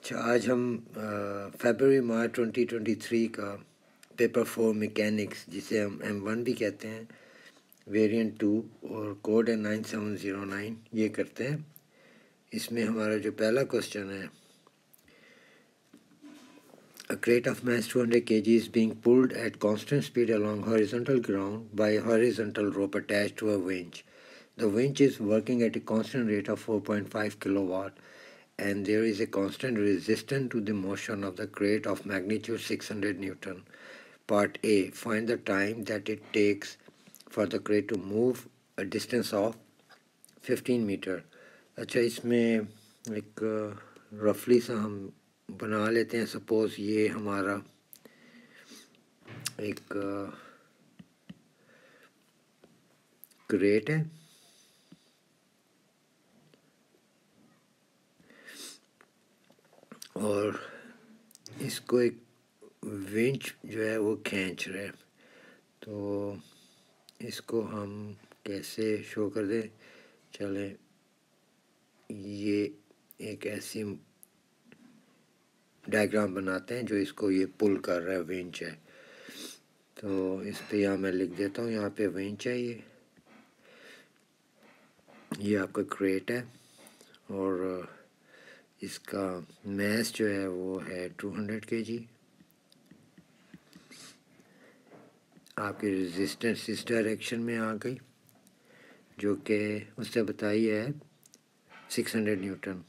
अच्छा, आज हम फरवरी मार्च 2023 का पेपर 4 मैकेनिक्स, जिसे हम M1 भी कहते हैं, वेरिएंट 2 और कोड है 9709, ये करते हैं। इसमें हमारा जो पहला क्वेश्चन है, A crate of mass 200 kg is being pulled at constant speed along horizontal ground by a horizontal rope attached to a winch. The winch is working at a constant rate of 4.5 kilowatt and there is a constant resistance to the motion of the crate of magnitude 600 Newton. Part A. Find the time that it takes for the crate to move a distance of 15 meter. अच्छा, इसमें एक रफली सा हम बना लेते हैं। Suppose ये हमारा एक क्रेट है और इसको एक विंच जो है वो खींच रहा है। तो इसको हम कैसे शो कर दें? चलें, ये एक ऐसी डायग्राम बनाते हैं जो इसको ये पुल कर रहा है, विंच है। तो इस पे यहाँ मैं लिख देता हूँ, यहाँ पे विंच है, ये आपका क्रेट है और इसका मैस जो है वो है 200 kg। आपकी रेजिस्टेंस इस डायरेक्शन में आ गई जो कि उससे बताई है 600 न्यूटन।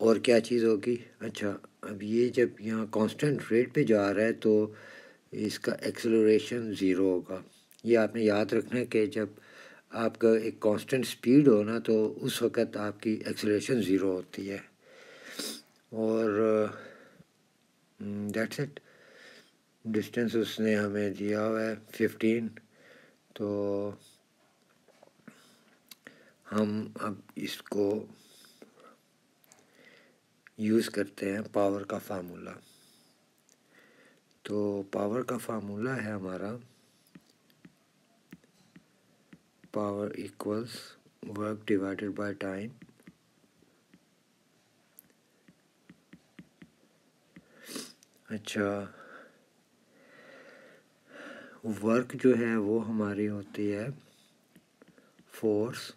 और क्या चीज़ होगी? अच्छा, अब ये जब यहाँ कांस्टेंट रेट पे जा रहा है तो इसका एक्सेलरेशन ज़ीरो होगा। ये आपने याद रखना है कि जब आपका एक कांस्टेंट स्पीड हो ना तो उस वक़्त आपकी एक्सेलरेशन ज़ीरो होती है। और दैट्स इट। डिस्टेंस उसने हमें दिया हुआ है 15। तो हम अब इसको यूज़ करते हैं पावर का फार्मूला। तो पावर का फार्मूला है हमारा power equals work divided by time. अच्छा, वर्क जो है वो हमारी होती है फोर्स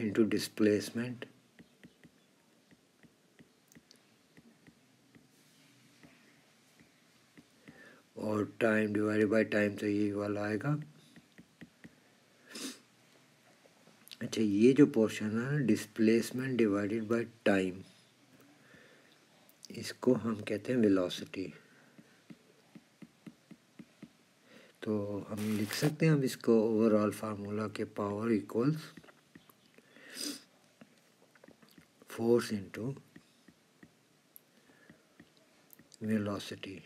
इनटू डिस्प्लेसमेंट और टाइम डिवाइडेड बाय टाइम, तो ये वाला आएगा। अच्छा, ये जो पोर्शन है डिस्प्लेसमेंट डिवाइडेड बाय टाइम, इसको हम कहते हैं वेलोसिटी। तो हम लिख सकते हैं अब इसको ओवरऑल फार्मूला के power equals force into velocity.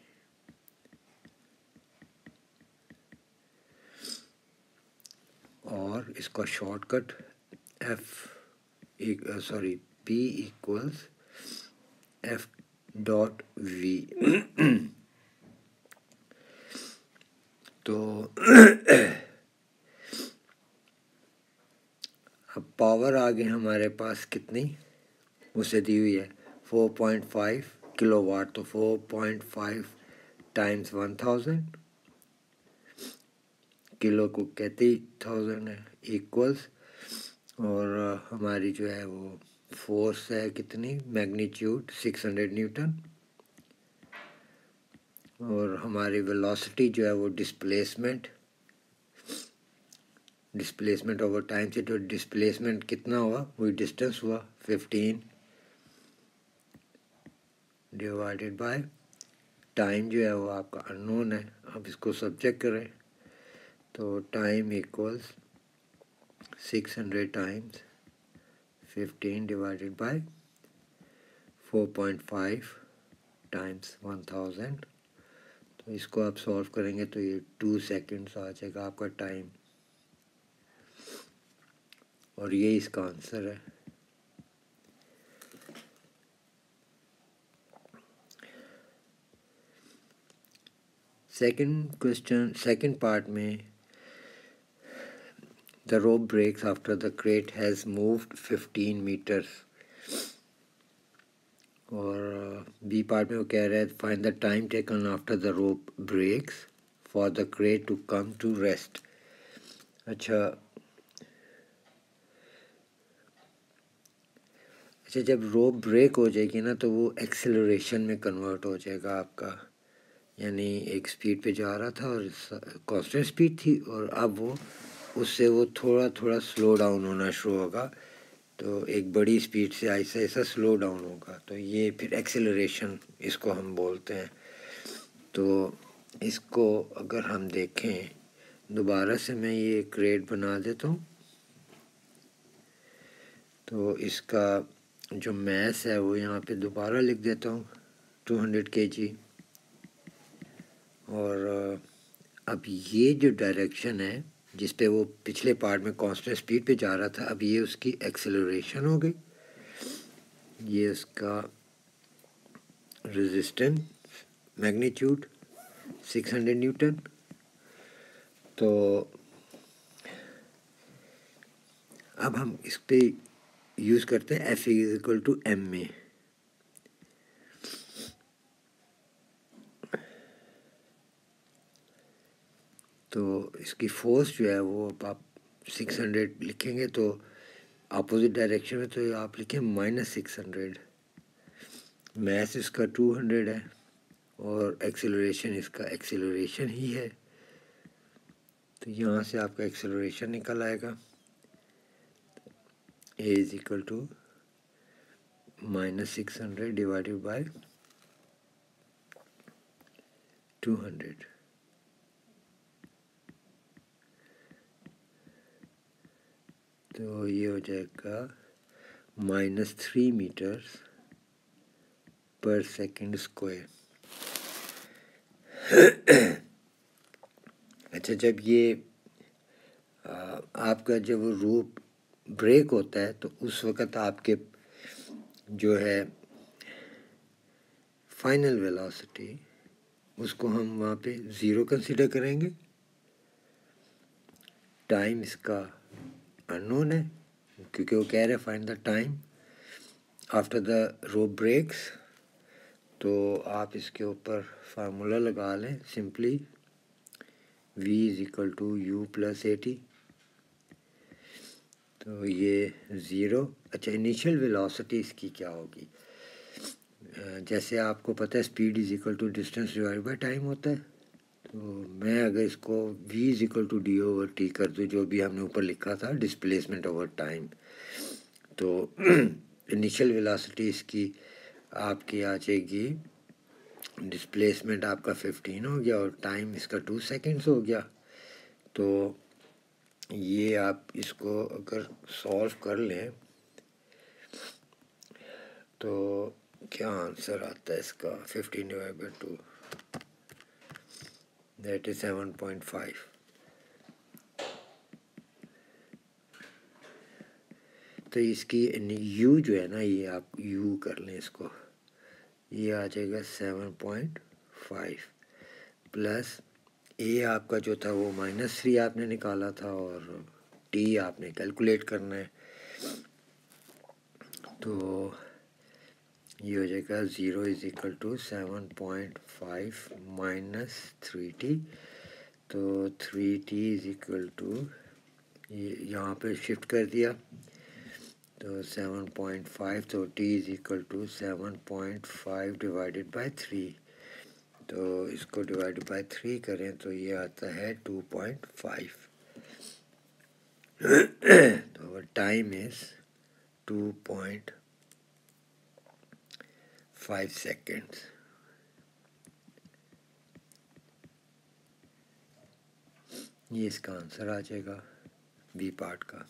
और इसका शॉर्टकट P इक्वल्स F.V। तो अब पावर आ गई हमारे पास कितनी, उसे दी हुई है 4.5 किलोवाट। तो 4.5 टाइम्स 1000, किलो को कहते ही 1000 है, इक्वल्स, और हमारी जो है वो फोर्स है कितनी, मैग्नीट्यूड 600 न्यूटन, और हमारी वेलोसिटी जो है वो डिस्प्लेसमेंट ओवर टाइम से, तो डिस्प्लेसमेंट कितना हुआ, वही डिस्टेंस हुआ 15 डिवाइडेड बाय टाइम जो है वो आपका अननोन है। अब इसको सब्जेक्ट करें तो time equals 600 times 15 divided by 4.5 times 1000। तो इसको आप सॉल्व करेंगे तो ये 2 सेकेंड्स आ जाएगा आपका टाइम, और ये इसका आंसर है। सेकंड क्वेश्चन, सेकंड पार्ट में The rope breaks after the crate has moved 15 meters. और बी पार्ट में वो कह रहा है find the time taken after the rope breaks for the crate to come to rest. अच्छा, जब रोप ब्रेक हो जाएगी ना तो वो एक्सेलरेशन में कन्वर्ट हो जाएगा आपका, यानी एक स्पीड पे जा रहा था और कांस्टेंट स्पीड थी और अब वो उससे वो थोड़ा थोड़ा स्लो डाउन होना शुरू होगा. तो एक बड़ी स्पीड से ऐसा ऐसा स्लो डाउन होगा, तो ये फिर एक्सेलरेशन इसको हम बोलते हैं. तो इसको अगर हम देखें दोबारा से, मैं ये क्रेट बना देता हूँ. तो इसका जो मैस है वो यहाँ पे दोबारा लिख देता हूँ 200 kg. और अब ये जो डायरेक्शन है जिस पे वो पिछले पार्ट में कांस्टेंट स्पीड पे जा रहा था, अब ये उसकी एक्सेलरेशन हो गई. ये उसका रेजिस्टेंस मैग्नीट्यूड 600 न्यूटन. तो अब हम इस पे यूज़ करते हैं F = m में. तो इसकी फोर्स जो है वो आप 600 लिखेंगे तो अपोजिट डायरेक्शन में तो आप लिखें -600. मैस इसका 200 है और एक्सेलरेशन इसका एक्सेलरेशन ही है. तो यहाँ से आपका एक्सेलरेशन निकल आएगा A = -600 डिवाइडेड बाय 200. तो ये हो जाएगा -3 मीटर्स पर सेकंड स्क्वायर. अच्छा, जब ये आपका जब रोप ब्रेक होता है तो उस वक़्त आपके जो है फाइनल वेलोसिटी उसको हम वहाँ पे 0 कंसीडर करेंगे. टाइम इसका अननोन है क्योंकि वो कह रहे हैं find the time after the rope breaks. तो आप इसके ऊपर फार्मूला लगा लें सिंपली V = U + AT. तो ये 0. अच्छा, इनिशियल वेलोसिटी इसकी क्या होगी? जैसे आपको पता है speed = distance divide by time होता है. तो मैं अगर इसको V = d/t कर दूँ, जो भी हमने ऊपर लिखा था डिस्प्लेसमेंट ओवर टाइम, तो इनिशियल वेलोसिटी इसकी आपकी आ जाएगी, डिस्प्लेसमेंट आपका 15 हो गया और टाइम इसका 2 सेकेंड्स हो गया. तो ये आप इसको अगर सॉल्व कर लें तो क्या आंसर आता है इसका 15/2, दैट इज 7.5. तो इसकी U जो है ना, ये आप U कर लें इसको, ये आ जाएगा 7.5 प्लस A आपका जो था वो -3 आपने निकाला था और T आपने कैलकुलेट करना है. तो ये हो जाएगा 0 = 7.5 - 3t. तो 3t = ये यहाँ पे शिफ्ट कर दिया तो 7.5. तो t = 7.5 डिवाइडेड बाय 3. तो इसको डिवाइड बाय 3 करें तो ये आता है 2.5. तो टाइम इज 2.5 seconds. ये इसका आंसर आ जाएगा बी पार्ट का.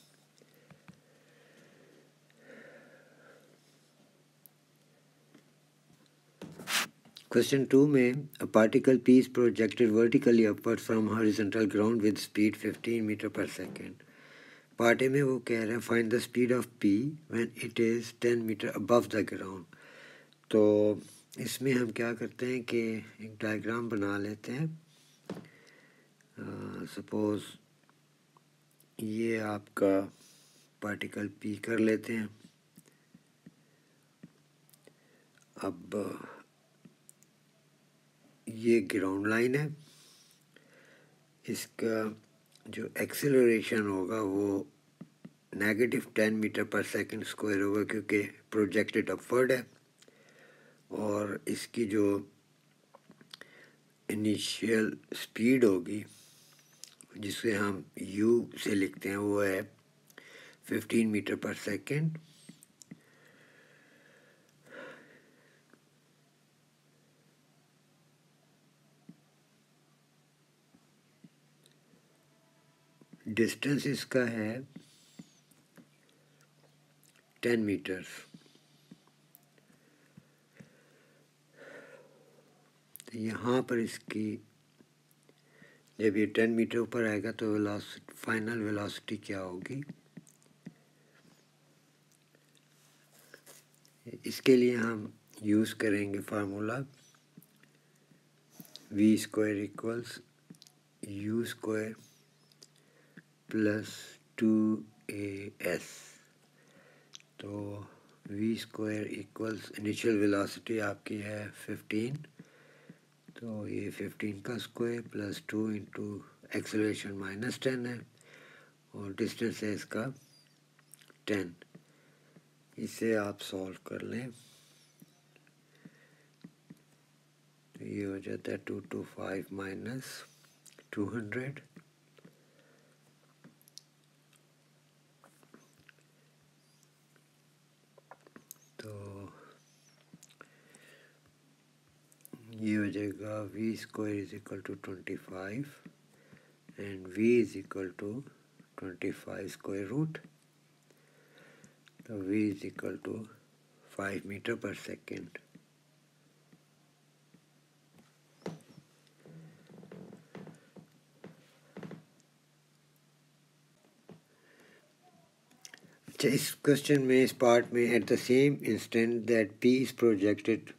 क्वेश्चन 2 में a particle piece projected vertically upward from horizontal ground with speed 15 metre per second. Part A में वो कह रहे हैं find the speed of P when it is 10 metre above the ground. तो इसमें हम क्या करते हैं कि एक डायग्राम बना लेते हैं. सपोज ये आपका पार्टिकल पी कर लेते हैं। अब ये ग्राउंड लाइन है, इसका जो एक्सेलरेशन होगा वो -10 मीटर पर सेकंड स्क्वायर होगा क्योंकि प्रोजेक्टेड अपवर्ड है, और इसकी जो इनिशियल स्पीड होगी जिसे हम u से लिखते हैं वो है 15 मीटर पर सेकंड। डिस्टेंस इसका है 10 मीटर्स। तो यहाँ पर इसकी जब ये 10 मीटर ऊपर आएगा तो फाइनल वेलोसिटी क्या होगी, इसके लिए हम यूज़ करेंगे formula v square equals u square plus 2as। तो v square equals initial velocity आपकी है 15, तो ये 15 का स्क्वायर प्लस 2 इंटू एक्सेलरेशन -10 है, और डिस्टेंस है इसका 10। इसे आप सॉल्व कर लें तो ये हो जाता है 2 to 5 माइनस 200। तो ये हो जाएगा v square is equal to 25 and v is equal to 25 square root. तो v is equal to 5 metre per second. अच्छा, इस क्वेश्चन में, इस पार्ट में, at the same instant that p is projected,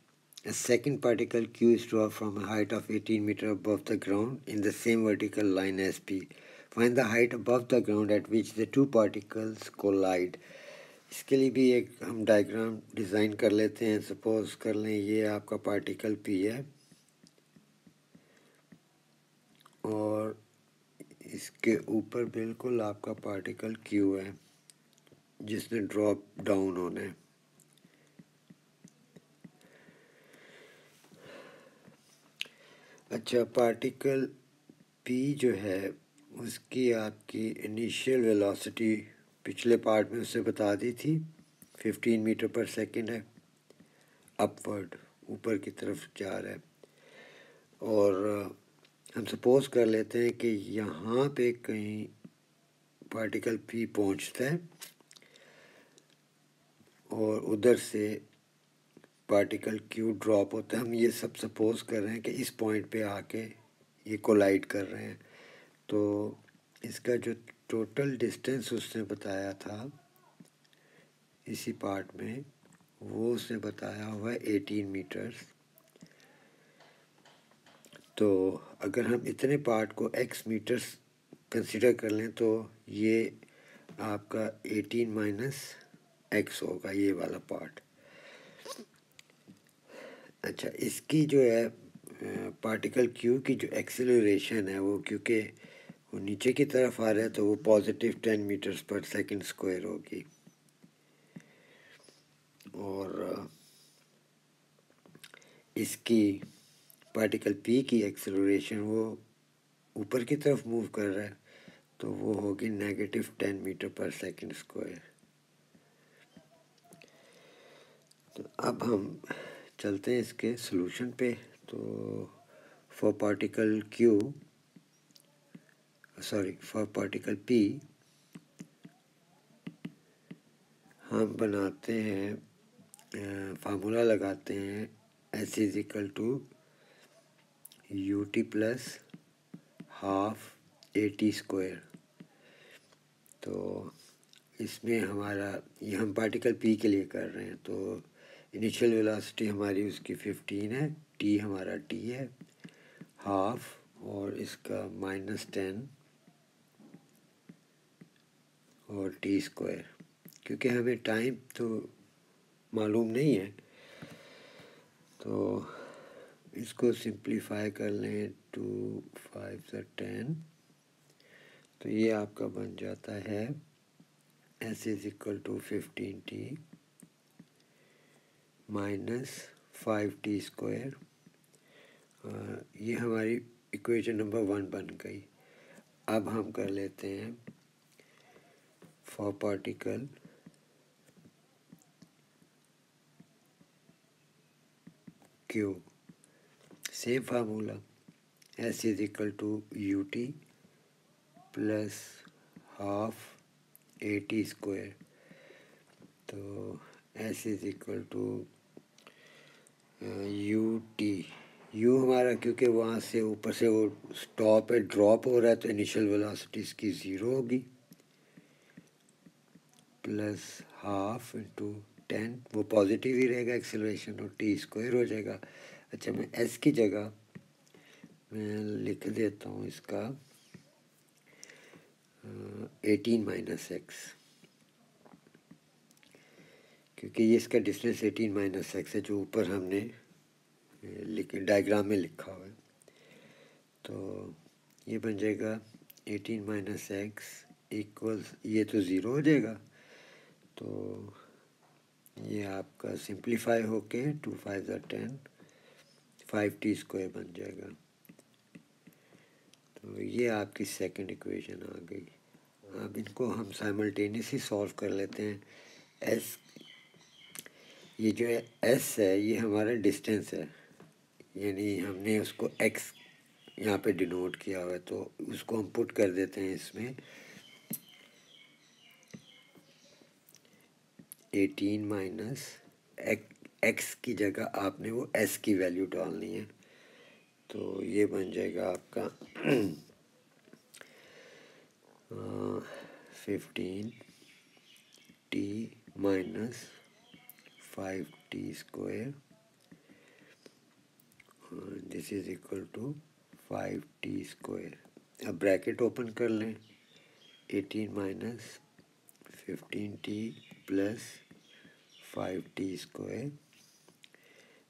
a second particle q is dropped from a height of 18 meter above the ground in the same vertical line as p. Find the height above the ground at which the two particles collide. इसके लिए भी एक हम diagram design कर लेते हैं। Suppose कर लें ये आपका पार्टिकल p है और इसके ऊपर बिल्कुल आपका पार्टिकल q है जिसने ड्रॉप डाउन होना है। अच्छा, पार्टिकल p जो है उसकी आपकी इनिशियल वेलोसिटी पिछले पार्ट में उससे बता दी थी 15 मीटर पर सेकंड है, अपवर्ड ऊपर की तरफ जा रहा है। और हम सपोज कर लेते हैं कि यहाँ पे कहीं पार्टिकल p पहुँचता है और उधर से पार्टिकल q ड्रॉप होता है। हम ये सब सपोज कर रहे हैं कि इस पॉइंट पे आके ये कोलाइड कर रहे हैं। तो इसका जो टोटल डिस्टेंस उसने बताया था इसी पार्ट में, वो उसने बताया हुआ है 18 मीटर्स। तो अगर हम इतने पार्ट को x मीटर्स कंसिडर कर लें तो ये आपका 18 माइनस x होगा, ये वाला पार्ट। अच्छा, इसकी जो है पार्टिकल q की जो एक्सेलरेशन है वो, क्योंकि वो नीचे की तरफ आ रहा है तो वो +10 मीटर्स पर सेकंड स्क्वायर होगी, और इसकी पार्टिकल p की एक्सेलरेशन वो ऊपर की तरफ मूव कर रहा है तो वो होगी -10 मीटर पर सेकंड स्क्वायर। तो अब हम चलते हैं इसके सॉल्यूशन पे। तो फॉर पार्टिकल p हम बनाते हैं, फार्मूला लगाते हैं s is equal to ut plus half at square. तो इसमें हमारा, ये हम पार्टिकल p के लिए कर रहे हैं, तो इनिशियल वेलोसिटी हमारी उसकी 15 है, t हमारा t है, हाफ और इसका -10 और टी स्क्वायर, क्योंकि हमें टाइम तो मालूम नहीं है तो इसको सिंप्लीफाई कर लें। 2 5 10, तो ये आपका बन जाता है s is equal to 15t minus 5t square. ये हमारी इक्वेशन नंबर 1 बन गई। अब हम कर लेते हैं for particle Q, same formula, s is equal to ut plus half at square. तो s is equal to ut, u हमारा क्योंकि वहाँ से ऊपर से वो स्टॉप पे ड्रॉप हो रहा है तो इनिशियल वेलोसिटी इसकी 0 होगी, प्लस हाफ इंटू 10, वो पॉजिटिव ही रहेगा एक्सेलरेशन, और टी स्क्वायर हो जाएगा। अच्छा, मैं s की जगह मैं लिख देता हूँ इसका 18 माइनस एक्स, क्योंकि ये इसका डिस्टेंस 18 माइनस एक्स है जो ऊपर हमने डायग्राम में लिखा हुआ है। तो ये बन जाएगा 18 माइनस एक्स इक्वल्स, ये तो ज़ीरो हो जाएगा, तो ये आपका सिंप्लीफाई होके 2 5 10 5t स्क्वायर बन जाएगा। तो ये आपकी सेकंड इक्वेशन आ गई। अब इनको हम साइमल्टेनियसली सॉल्व कर लेते हैं। एस, ये जो है एस है ये हमारा डिस्टेंस है, यानी हमने उसको एक्स यहाँ पे डिनोट किया हुआ है, तो उसको हम पुट कर देते हैं इसमें 18 माइनस एक्स की जगह आपने वो एस की वैल्यू डालनी है। तो ये बन जाएगा आपका 15t minus 5t square, this is equal to 5t square. अब ब्रैकेट ओपन कर लें, 18 minus 15t plus 5t square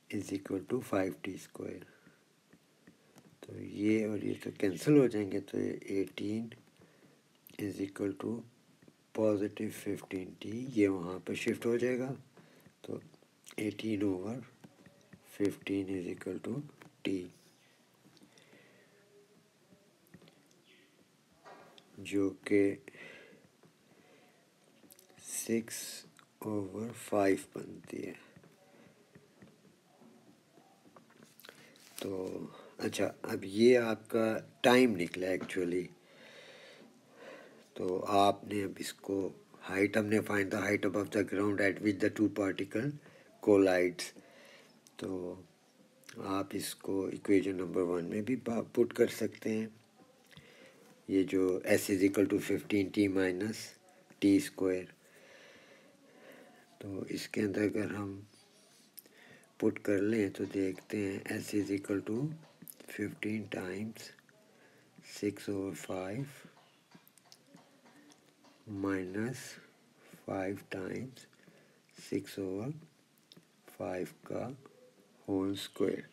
is equal to 5t square. तो ये और ये तो कैंसिल हो जाएंगे, तो 18 is equal to positive 15t, ये वहाँ पे शिफ्ट हो जाएगा, तो 18 over 15 is equal to t, जो कि 6/5 बनती है। तो अच्छा, अब ये आपका टाइम निकला एक्चुअली। तो आपने अब इसको हाइट, हमने find the height above the ground at which the two particle collides, तो आप इसको इक्वेशन नंबर 1 में भी पुट कर सकते हैं। ये जो s is equal to 15t minus T square, तो इसके अंदर अगर हम पुट कर लें तो देखते हैं s is equal to 15 times 6/5 minus 5 times 6/5 का whole square.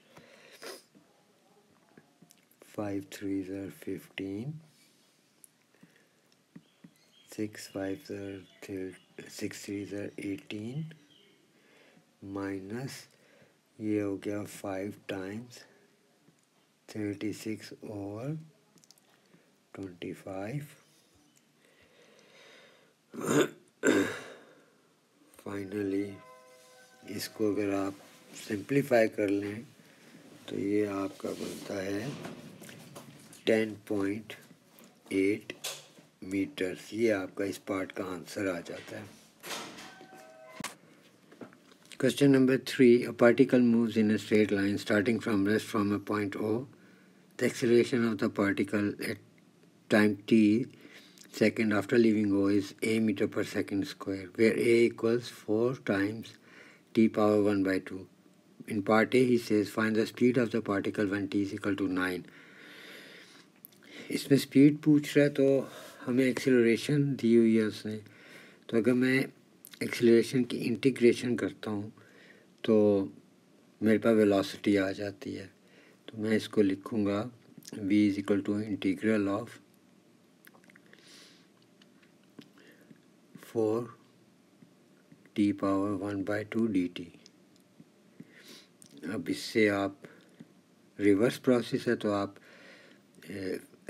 5 3s are 15, 6 5s are 6 3s are 18 minus ये हो गया 5 टाइम्स 36/25। फाइनली इसको अगर आप सिंप्लीफाई कर लें तो ये आपका बनता है 10.8 मीटर्स। ये आपका इस पार्ट का आंसर आ जाता है। Question number 3. A particle moves in a straight line starting from rest from a point O. The acceleration of the particle at time t second after leaving O is a meter per second square, where a equals 4 times t power 1 by 2. In part A, he says find the speed of the particle when t is equal to 9. इसमें speed पूछ रहा है, तो हमें acceleration दी हुई है उसने, तो अगर मैं एक्सीलरेशन की इंटीग्रेशन करता हूँ तो मेरे पास वेलोसिटी आ जाती है। तो मैं इसको लिखूँगा v is equal to integral of 4t power 1/2 dt। अब इससे आप रिवर्स प्रोसेस है, तो आप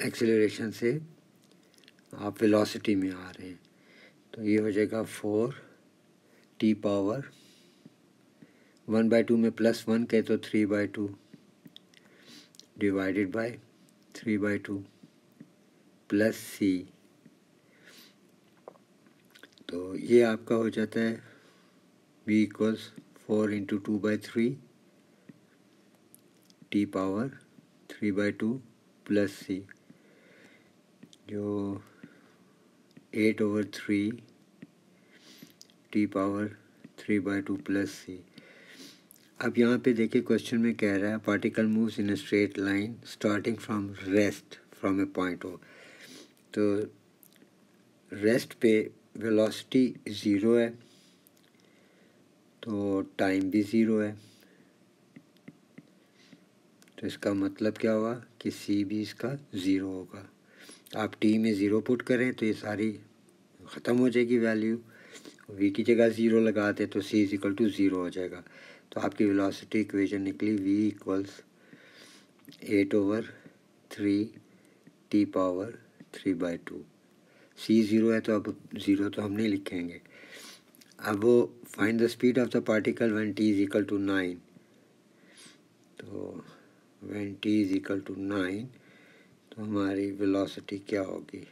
एक्सेलरेशन से आप वेलोसिटी में आ रहे हैं, तो ये हो जाएगा 4t पावर 1/2 में +1 के तो 3/2 डिवाइडेड बाय 3/2 प्लस c। तो ये आपका हो जाता है v equals 4 into 2/3 t power 3/2 plus c, जो 8/3 t पावर 3/2 प्लस c। अब यहाँ पे देखिए क्वेश्चन में कह रहा है particle moves in a straight line starting from rest from a point O. तो रेस्ट पे वेलोसिटी ज़ीरो है, तो टाइम भी ज़ीरो है, तो इसका मतलब क्या हुआ कि सी भी इसका ज़ीरो होगा। आप टी में ज़ीरो पुट करें तो ये सारी ख़त्म हो जाएगी वैल्यू, वी की जगह ज़ीरो लगाते तो C is equal to zero हो जाएगा। तो आपकी वेलोसिटी इक्वेशन निकली V equals 8/3 T power 3/2। C zero है तो अब ज़ीरो तो हम नहीं लिखेंगे। अब वो find the speed of the particle when T is equal to 9। तो when T is equal to 9 तो हमारी वेलोसिटी क्या होगी,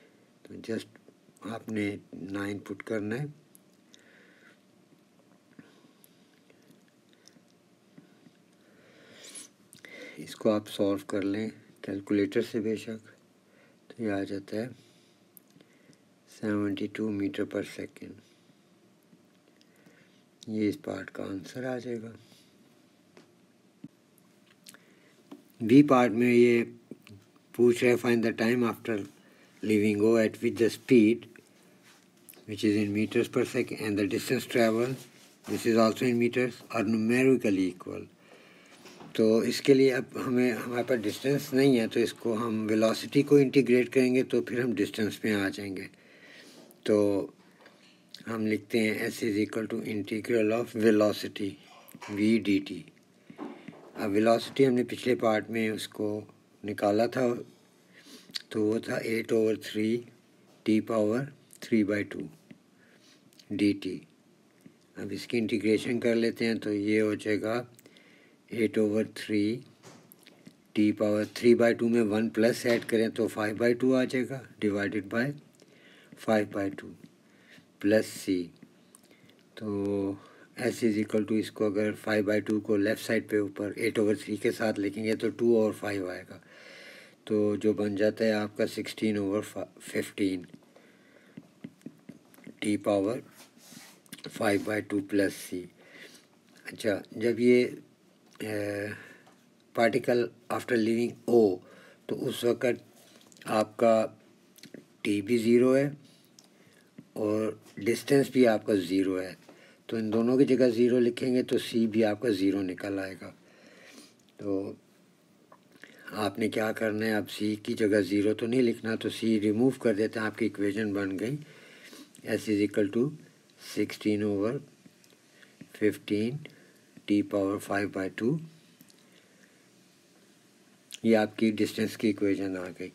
तो जस्ट आपने 9 पुट करना है। इसको आप सॉल्व कर लें कैलकुलेटर से बेशक, तो ये आ जाता है 72 मीटर पर सेकेंड। ये इस पार्ट का आंसर आ जाएगा। बी पार्ट में ये पूछ रहे find the time after leaving O at which the speed which is in metres per second and the distance travel this is also in metres are numerically equal. तो इसके लिए अब हमारे पास डिस्टेंस नहीं है, तो इसको हम वेलोसिटी को इंटीग्रेट करेंगे तो फिर हम डिस्टेंस में आ जाएंगे। तो हम लिखते हैं S is equal to integral of velocity V D T. अब वेलोसिटी हमने पिछले पार्ट में उसको निकाला था, तो वो था 8/3 टी पावर 3/2 डी टी। अब इसकी इंटीग्रेशन कर लेते हैं, तो ये हो जाएगा 8/3 टी पावर 3/2 में 1 प्लस ऐड करें तो 5/2 आ जाएगा डिवाइडेड बाय 5/2 प्लस सी। तो एस इज इक्वल टू इसको अगर 5/2 को लेफ़्ट साइड पे ऊपर 8/3 के साथ लिखेंगे तो 2/5 आएगा, तो जो बन जाता है आपका 16/15 टी पावर 5/2 प्लस सी। अच्छा, जब ये पार्टिकल आफ्टर लिविंग ओ, तो उस वक़्त आपका टी भी ज़ीरो है और डिस्टेंस भी आपका ज़ीरो है, तो इन दोनों की जगह ज़ीरो लिखेंगे तो सी भी आपका ज़ीरो निकल आएगा। तो आपने क्या करना है, अब सी की जगह ज़ीरो तो नहीं लिखना, तो सी रिमूव कर देते हैं, आपकी इक्वेशन बन गई S is equal to 16/15 T power 5/2। ये आपकी डिस्टेंस की इक्वेशन आ गई।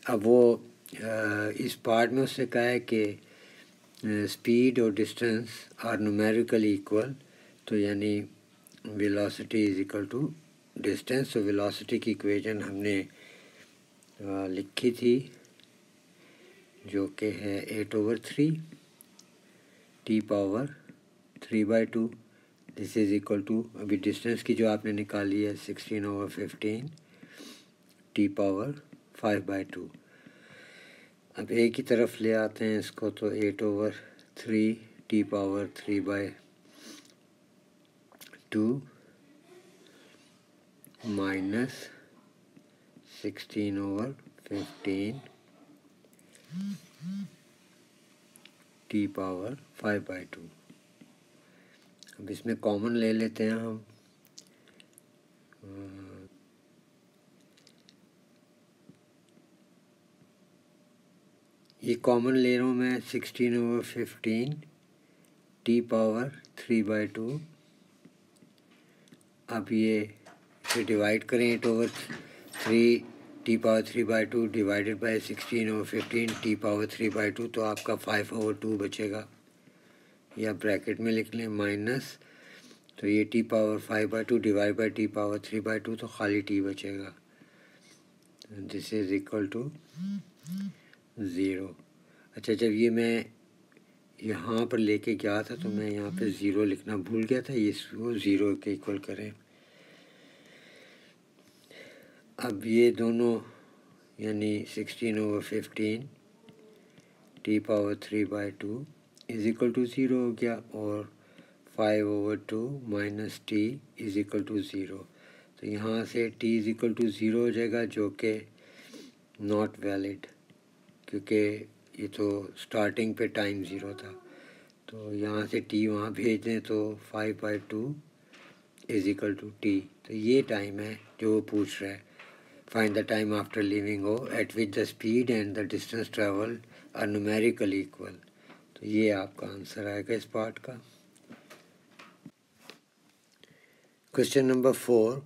अब वो इस पार्ट में उससे कहा है कि स्पीड और डिस्टेंस आर न्यूमेरिकली इक्वल, तो यानी velocity is equal to distance. तो वेलोसिटी की इक्वेशन हमने लिखी थी जो कि है 8/3 T power 3/2 this is equal to, अभी डिस्टेंस की जो आपने निकाली है 16/15 टी पावर 5/2। अब एक ही तरफ ले आते हैं इसको, तो 8/3 T power 3/2 minus 16/15 T power 5/2। अब इसमें कॉमन ले लेते हैं हम। ये कॉमन ले रहा हूँ मैं 16/15 टी पावर 3/2। अब ये इसे डिवाइड करें 8/3 T power 3/2 divided by 16/15 T power 3/2, तो आपका 5/2 बचेगा, या ब्रैकेट में लिख लें माइनस, तो ये T power 5/2 divide by T power 3/2, तो खाली टी बचेगा। This is equal to 0। अच्छा, जब ये मैं यहाँ पर लेके गया था तो मैं यहाँ पे 0 लिखना भूल गया था, इसको 0 के इक्वल करें। अब ये दोनों यानी 16/15 T power 3/2 is equal to 0 हो गया, और 5/2 minus T is equal to 0। तो यहाँ से टी इज इक्वल टू 0 हो जाएगा, जो कि नॉट वैलिड, क्योंकि ये तो स्टार्टिंग पे टाइम 0 था। तो यहाँ से टी वहाँ भेज दें तो 5/2 इज इक्वल टू टी। तो ये टाइम है जो वो पूछ रहा है। Find the time after leaving O at which the speed and the distance travel are numerically equal. तो ये आपका आंसर आएगा इस पार्ट का। Question number 4.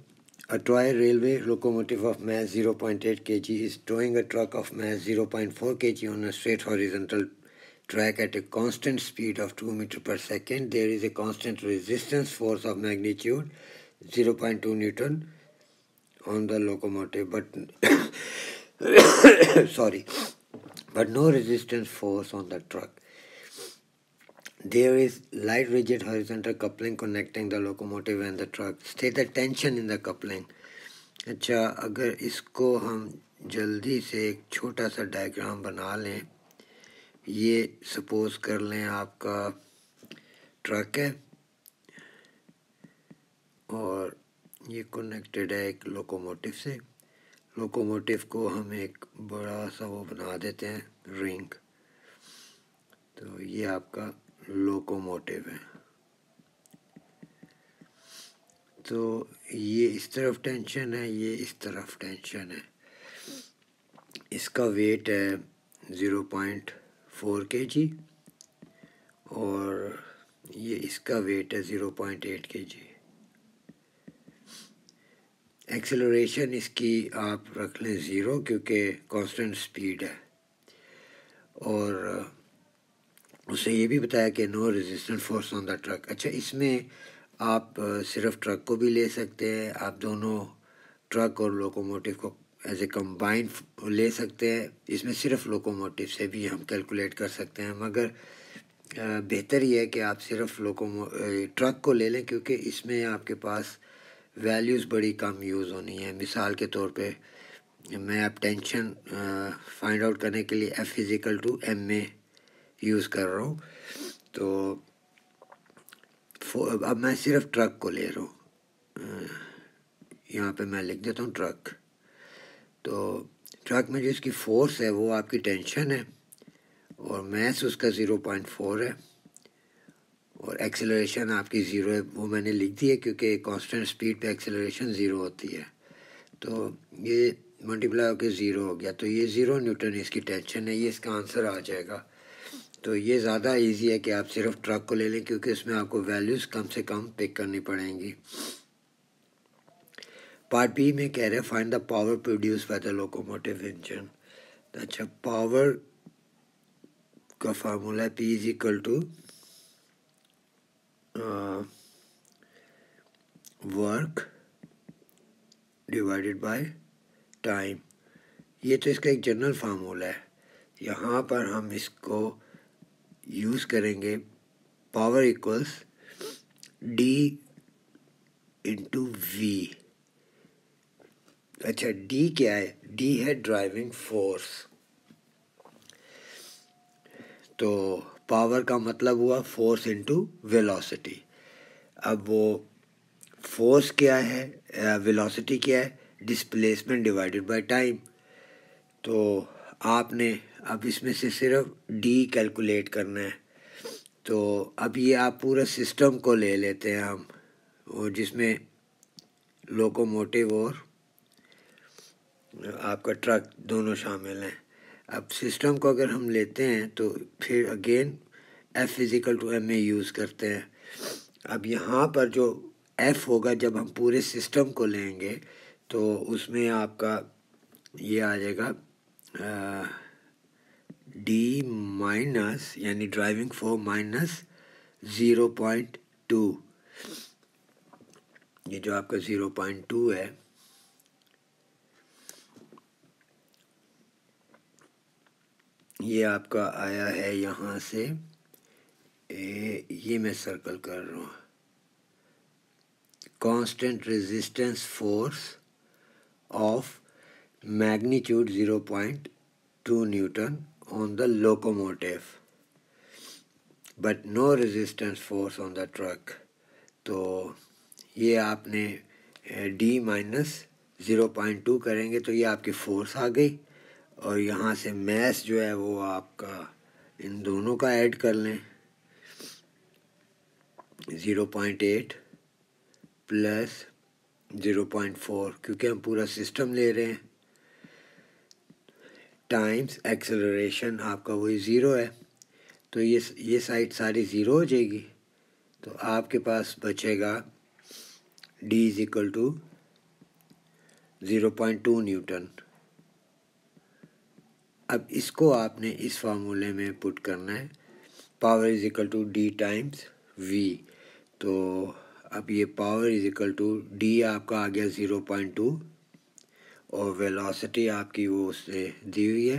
A toy railway locomotive of mass 0.8 kg is towing a truck of mass 0.4 kg on a straight horizontal track at a constant speed of 2 meters per second. There is a constant resistance force of magnitude 0.2 Newton on the locomotive, but but no resistance force on the truck. There is light rigid horizontal coupling connecting the locomotive and the truck. State the tension in the coupling. अच्छा, अगर इसको हम जल्दी से एक छोटा सा diagram बना लें, ये सपोज कर लें आपका ट्रक है और ये कनेक्टेड है एक लोकोमोटिव से। लोकोमोटिव को हम एक बड़ा सा वो बना देते हैं रिंग। तो ये आपका लोकोमोटिव है। तो ये इस तरफ टेंशन है, ये इस तरफ टेंशन है। इसका वेट है 0.4 kg और ये इसका वेट है 0.8 kg। एक्सेलरेशन इसकी आप रख लें 0, क्योंकि कांस्टेंट स्पीड है। और उससे ये भी बताया कि no resistant force on the truck. अच्छा, इसमें आप सिर्फ ट्रक को भी ले सकते हैं, आप दोनों ट्रक और लोकोमोटिव को एज ए कंबाइंड ले सकते हैं। इसमें सिर्फ लोकोमोटिव से भी हम कैलकुलेट कर सकते हैं, मगर बेहतर ये है कि आप सिर्फ ट्रक को ले लें, क्योंकि इसमें आपके पास वैल्यूज़ बड़ी कम यूज़ होनी है। मिसाल के तौर पे मैं अब टेंशन फाइंड आउट करने के लिए F इजिकल टू एम में यूज़ कर रहा हूँ। तो अब मैं सिर्फ ट्रक को ले रहा हूँ, यहाँ पे मैं लिख देता हूँ ट्रक। तो ट्रक में जो इसकी फोर्स है वो आपकी टेंशन है, और मैस उसका 0.4 है, और एक्सेलरेशन आपकी 0 है। वो मैंने लिख दी है क्योंकि कांस्टेंट स्पीड पे एक्सेलरेशन 0 होती है। तो ये मल्टीप्लाई होकर 0 हो गया, तो ये 0 न्यूटन इसकी टेंशन है। ये इसका आंसर आ जाएगा। तो ये ज़्यादा इजी है कि आप सिर्फ ट्रक को ले लें, क्योंकि इसमें आपको वैल्यूज़ कम से कम पिक करनी पड़ेंगी। पार्ट बी में कह रहे हैं find the power produce by the locomotive engine. अच्छा, पावर का फार्मूला है P is equal to work divided by time. ये तो इसका एक जनरल फार्मूला है। यहाँ पर हम इसको यूज़ करेंगे power equals D into V। अच्छा, D क्या है? D है ड्राइविंग फोर्स। तो पावर का मतलब हुआ फोर्स इंटू वेलोसिटी। अब वो फोर्स क्या है, वेलोसिटी क्या है? Displacement divided by time. तो आपने अब इसमें से सिर्फ डी कैलकुलेट करना है। तो अब ये आप पूरा सिस्टम को ले लेते हैं हम, और जिसमें लोकोमोटिव और आपका ट्रक दोनों शामिल हैं। अब सिस्टम को अगर हम लेते हैं तो फिर again F physical to M में यूज़ करते हैं। अब यहाँ पर जो एफ होगा जब हम पूरे सिस्टम को लेंगे तो उसमें आपका ये आ जाएगा डी माइनस यानी ड्राइविंग फोर्स माइनस 0.2। ये जो आपका 0.2 है ये आपका आया है यहाँ से, ये मैं सर्कल कर रहा हूँ, constant resistance force of magnitude 0.2 Newton on the locomotive but no resistance force on the truck। तो ये आपने d माइनस 0.2 करेंगे तो ये आपकी फोर्स आ गई, और यहाँ से मैस जो है वो आपका इन दोनों का ऐड कर लें, 0.8 प्लस 0.4 क्योंकि हम पूरा सिस्टम ले रहे हैं, टाइम्स एक्सेलरेशन आपका वही 0 है। तो ये साइड सारी 0 हो जाएगी, तो आपके पास बचेगा d is equal to 0.2 newton. अब इसको आपने इस फार्मूले में पुट करना है, power is equal to D times v। तो अब ये power is equal to D आपका आ गया 0.2 और वेलोसिटी आपकी वो उससे दी हुई है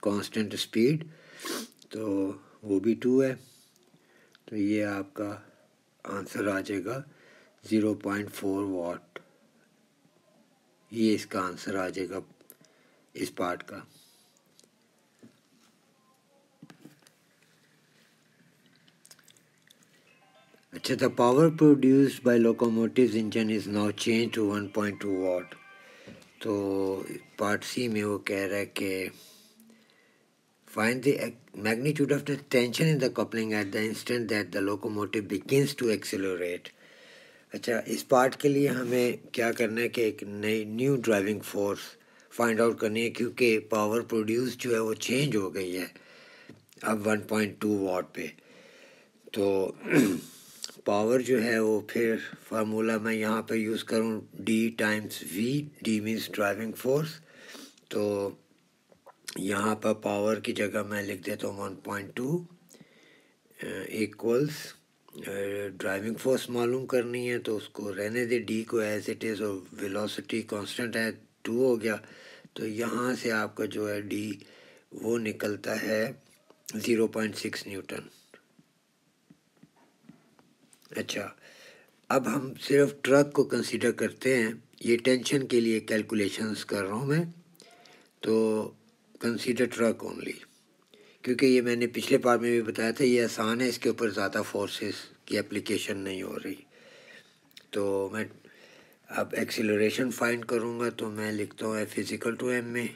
कांस्टेंट स्पीड, तो वो भी 2 है। तो ये आपका आंसर आ जाएगा 0.4 वाट। ये इसका आंसर आ जाएगा इस पार्ट का। अच्छा, the power produced by locomotive engine is now change to 1.2 watt. तो पार्ट सी में वो कह रहा है कि find the magnitude of the tension in the coupling at the instant that the locomotive begins to accelerate। अच्छा, इस part के लिए हमें क्या करना है कि एक नई new driving force find out करनी है, क्योंकि पावर प्रोड्यूस जो है वो चेंज हो गई है अब 1.2 वाट पे। तो पावर जो है वो फिर फार्मूला मैं यहाँ पे यूज़ करूँ d times v, d means driving force. तो यहाँ पर पावर की जगह मैं लिख देता हूँ 1.2 इक्वल्स ड्राइविंग फोर्स मालूम करनी है तो उसको रहने दे, डी को एज इट इज़, और वेलोसिटी कांस्टेंट है 2 हो गया। तो यहाँ से आपका जो है डी वो निकलता है 0.6 न्यूटन। अच्छा, अब हम सिर्फ ट्रक को कंसीडर करते हैं, ये टेंशन के लिए कैलकुलेशंस कर रहा हूँ मैं, तो कंसीडर ट्रक ओनली, क्योंकि ये मैंने पिछले पार्ट में भी बताया था ये आसान है, इसके ऊपर ज़्यादा फोर्सेस की एप्लीकेशन नहीं हो रही। तो मैं अब एक्सीलरेशन फाइंड करूँगा तो मैं लिखता हूँ एफ फिजिकल टू एम में।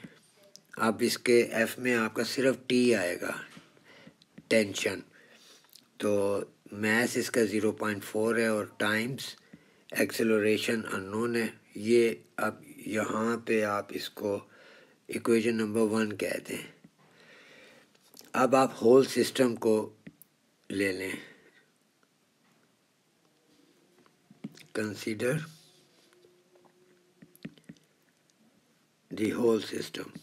अब इसके एफ में आपका सिर्फ टी आएगा टेंशन, तो मैस इसका 0.4 है और टाइम्स एक्सेलरेशन अननोन है। ये अब यहाँ पे आप इसको इक्वेशन नंबर 1 कहते हैं। अब आप होल सिस्टम को ले लें, कंसीडर द होल सिस्टम।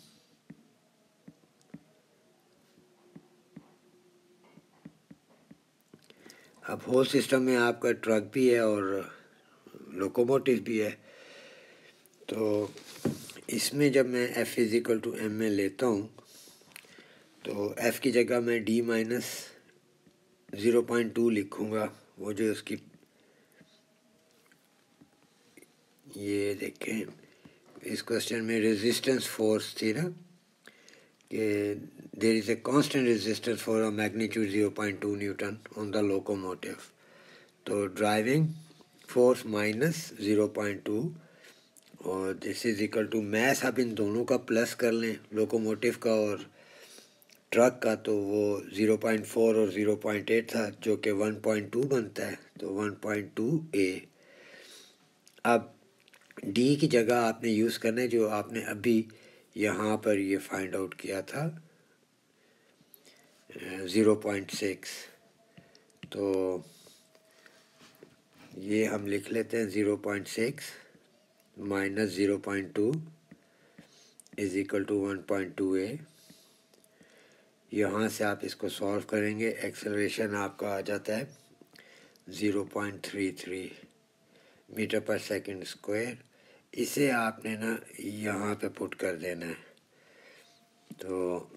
अब होल सिस्टम में आपका ट्रक भी है और लोकोमोटिव भी है। तो इसमें जब मैं एफ फिजिकल टू एम में लेता हूँ तो एफ़ की जगह मैं डी माइनस 0.2 लिखूँगा, वो जो उसकी ये देखें इस क्वेश्चन में रेजिस्टेंस फोर्स थी ना कि there is a constant resistance for a magnitude 0.2 newton on the locomotive. तो ड्राइविंग फोर्स माइनस 0.2 और this is equal to mass. अब इन दोनों का प्लस कर लें, लोकोमोटिव का और ट्रक का तो वो 0.4 और 0.8 था, जो कि 1.2 बनता है, तो 1.2a। अब डी की जगह आपने यूज़ करना है जो आपने अभी यहाँ पर ये फाइंड आउट किया था, 0.6। तो ये हम लिख लेते हैं 0.6 minus 0.2 is equal to 1.2a। यहाँ से आप इसको सॉल्व करेंगे, एक्सेलरेशन आपका आ जाता है 0.33 मीटर पर सेकंड स्क्वायर। इसे आपने ना यहाँ पे पुट कर देना है, तो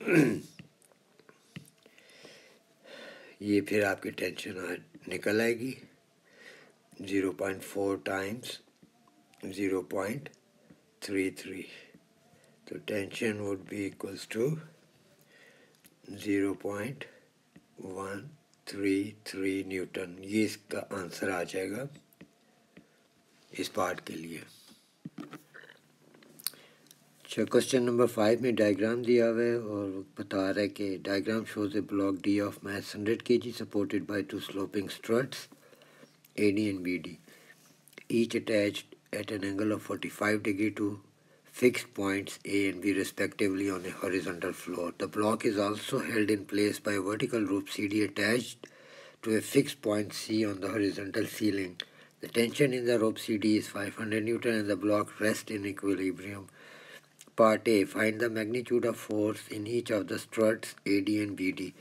ये फिर आपकी टेंशन निकल आएगी 0.4 टाइम्स 0.33, तो tension would be equals to 0.133 newton. ये इसका आंसर आ जाएगा इस पार्ट के लिए। अच्छा, क्वेश्चन नंबर 5 में डायग्राम दिया हुआ है और बता रहा है कि diagram shows A block D of mass 100 kg supported by two sloping struts AD and BD, each attached at an angle of 45 degrees to fixed points A and B respectively on a horizontal floor. The block is also held in place by a vertical rope CD attached to a fixed point C on the horizontal ceiling. The tension in the rope CD is 500 Newton and the block rests in equilibrium. Part A. Find the magnitude of force in each of the struts AD and BD.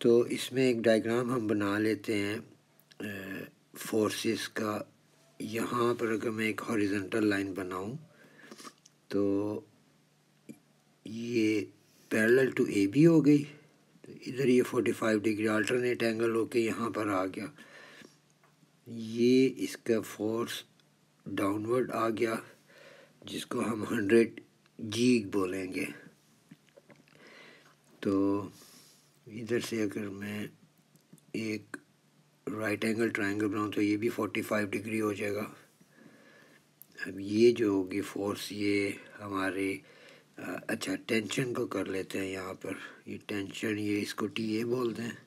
तो इसमें एक diagram हम बना लेते हैं forces का। यहाँ पर अगर मैं एक हॉरिजॉन्टल लाइन बनाऊँ तो ये पैरेलल टू AB हो गई, तो इधर ये 45 डिग्री अल्टरनेट एंगल होके यहाँ पर आ गया। ये इसका फोर्स डाउनवर्ड आ गया, जिसको हम 100G बोलेंगे। तो इधर से अगर मैं एक राइट एंगल ट्रायंगल बनाऊँ तो ये भी 45 डिग्री हो जाएगा। अब ये जो होगी फोर्स, ये हमारे अच्छा टेंशन को कर लेते हैं यहाँ पर। ये टेंशन, ये इसको TA बोलते हैं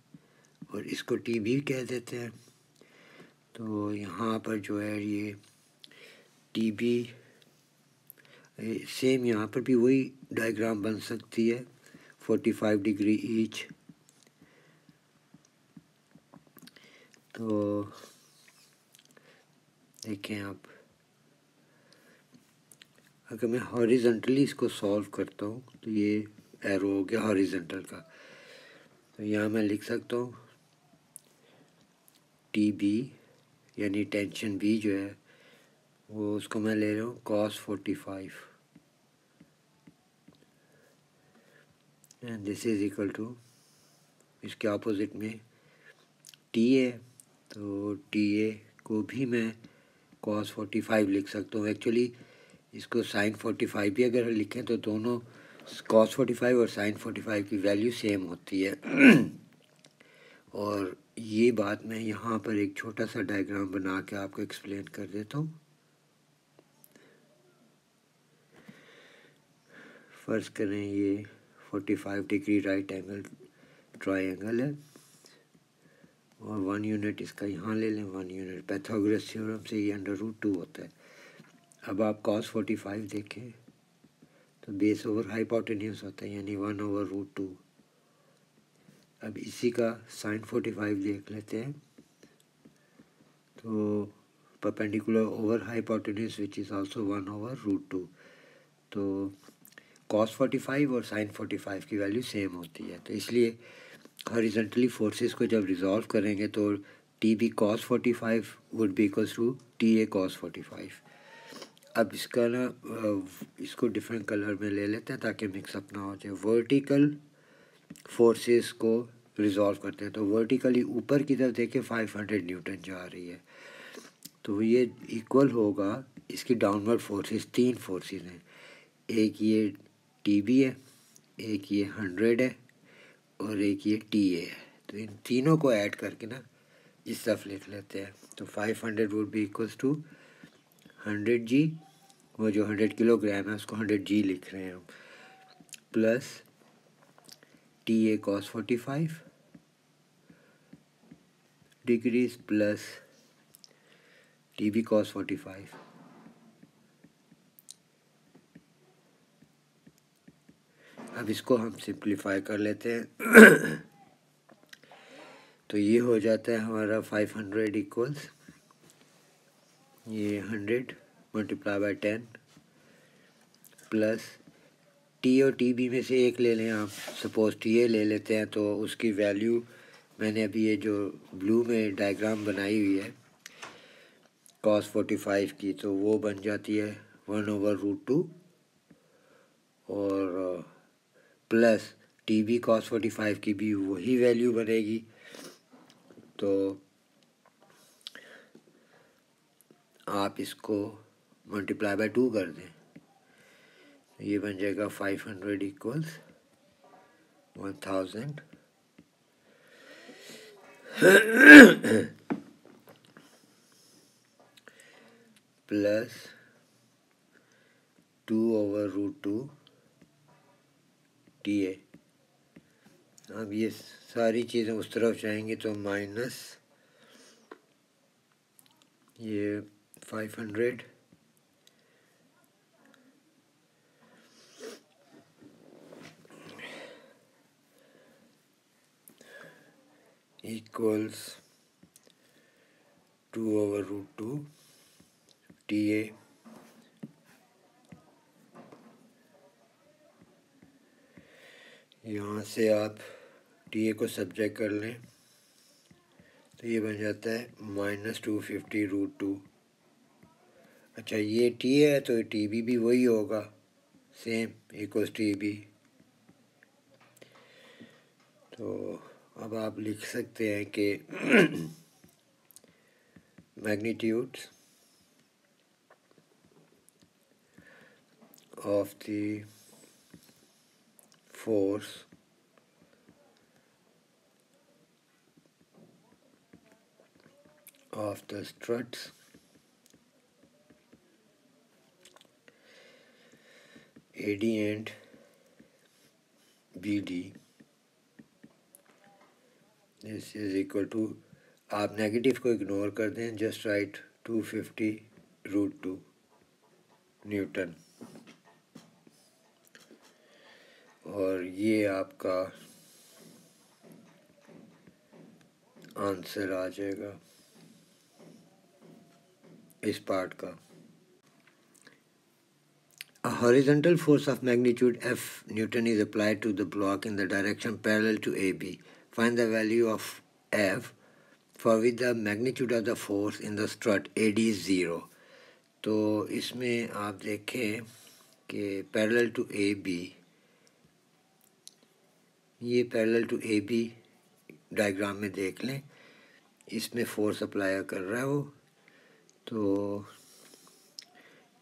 और इसको TB कह देते हैं। तो यहाँ पर जो है ये TB, सेम यहाँ पर भी वही डायग्राम बन सकती है, 45 डिग्री ईच। तो देखें आप, अगर मैं हॉरिजॉन्टली इसको सॉल्व करता हूँ तो ये एरो हो गया हॉरिजॉन्टल का। तो यहाँ मैं लिख सकता हूँ TB यानी टेंशन B जो है वो, उसको मैं ले रहा हूँ cos 45 and this is equal to, इसके अपोजिट में TA, तो TA को भी मैं cos 45 लिख सकता हूँ। एक्चुअली इसको sin 45 भी अगर लिखें तो दोनों cos 45 और sin 45 की वैल्यू सेम होती है। और ये बात मैं यहाँ पर एक छोटा सा डायग्राम बना के आपको एक्सप्लेन कर देता हूँ। फ़र्ज़ करें ये 45 डिग्री राइट एंगल ट्रायंगल है और 1 यूनिट इसका यहाँ ले लें, 1 यूनिट पाइथागोरस थ्योरम से ये √2 होता है। अब आप cos 45 देखें तो बेस ओवर हाइपोटेन्यूज होता है, यानी 1/√2। अब इसी का sin 45 देख लेते हैं, तो perpendicular over hypotenuse which is also 1/√2। तो cos 45 और sin 45 की वैल्यू सेम होती है। तो इसलिए हॉरिजॉन्टली फोर्सेस को जब रिजॉल्व करेंगे तो TB cos 45 would be equals to TA cos 45। अब इसका ना इसको डिफरेंट कलर में ले लेते हैं ताकि मिक्सअप ना हो जाए। वर्टिकल फोर्सेस को रिजॉल्व करते हैं, तो वर्टिकली ऊपर की तरफ देखिए 500 न्यूटन जा रही है, तो ये इक्वल होगा इसकी डाउनवर्ड फोर्सेस। 3 फोर्सेस हैं, एक ये TB है, एक ये 100 है और एक ये TA है। तो इन तीनों को ऐड करके ना इस तरफ लिख लेते हैं, तो 500 would be equals to 100G, वो जो 100 किलोग्राम है उसको 100G लिख रहे हैं हम, plus TA cos 45 degrees plus TB cos 45. अब इसको हम सिंप्लीफाई कर लेते हैं तो ये हो जाता है हमारा 500 इक्वल्स ये 100 मल्टीप्लाई बाय 10 प्लस टी और टी बी में से एक ले लें आप, सपोज टी ए ले लेते हैं तो उसकी वैल्यू मैंने अभी ये जो ब्लू में डायग्राम बनाई हुई है cos 45 की, तो वो बन जाती है 1/√2 और प्लस टी बी cos 45 की भी वही वैल्यू बनेगी, तो आप इसको मल्टीप्लाई बाय 2 कर दें, ये बन जाएगा 500 इक्वल्स 1000 प्लस 2/√2 TA। अब ये सारी चीज़ें उस तरफ जाएंगी तो माइनस ये 500 इक्वल्स 2/√2 TA यहाँ से आप TA को सब्जेक्ट कर लें तो ये बन जाता है -250√2। अच्छा ये TA है तो TB भी वही होगा, सेम इक्वल्स TB। तो अब आप लिख सकते हैं कि magnitudes of the force of the struts AD and BD this is equal to, आप नेगेटिव को इग्नोर कर दें, जस्ट राइट 250√2 न्यूटन, और ये आपका आंसर आ जाएगा इस पार्ट का। A horizontal force of magnitude F Newton is applied to the block in the direction parallel to AB. Find the value of F for which the magnitude of the force in the strut AD is 0. तो इसमें आप देखें कि parallel to AB, ये parallel to A B diagram में देख लें, इसमें फोर्स अप्लाई कर रहा है वो, तो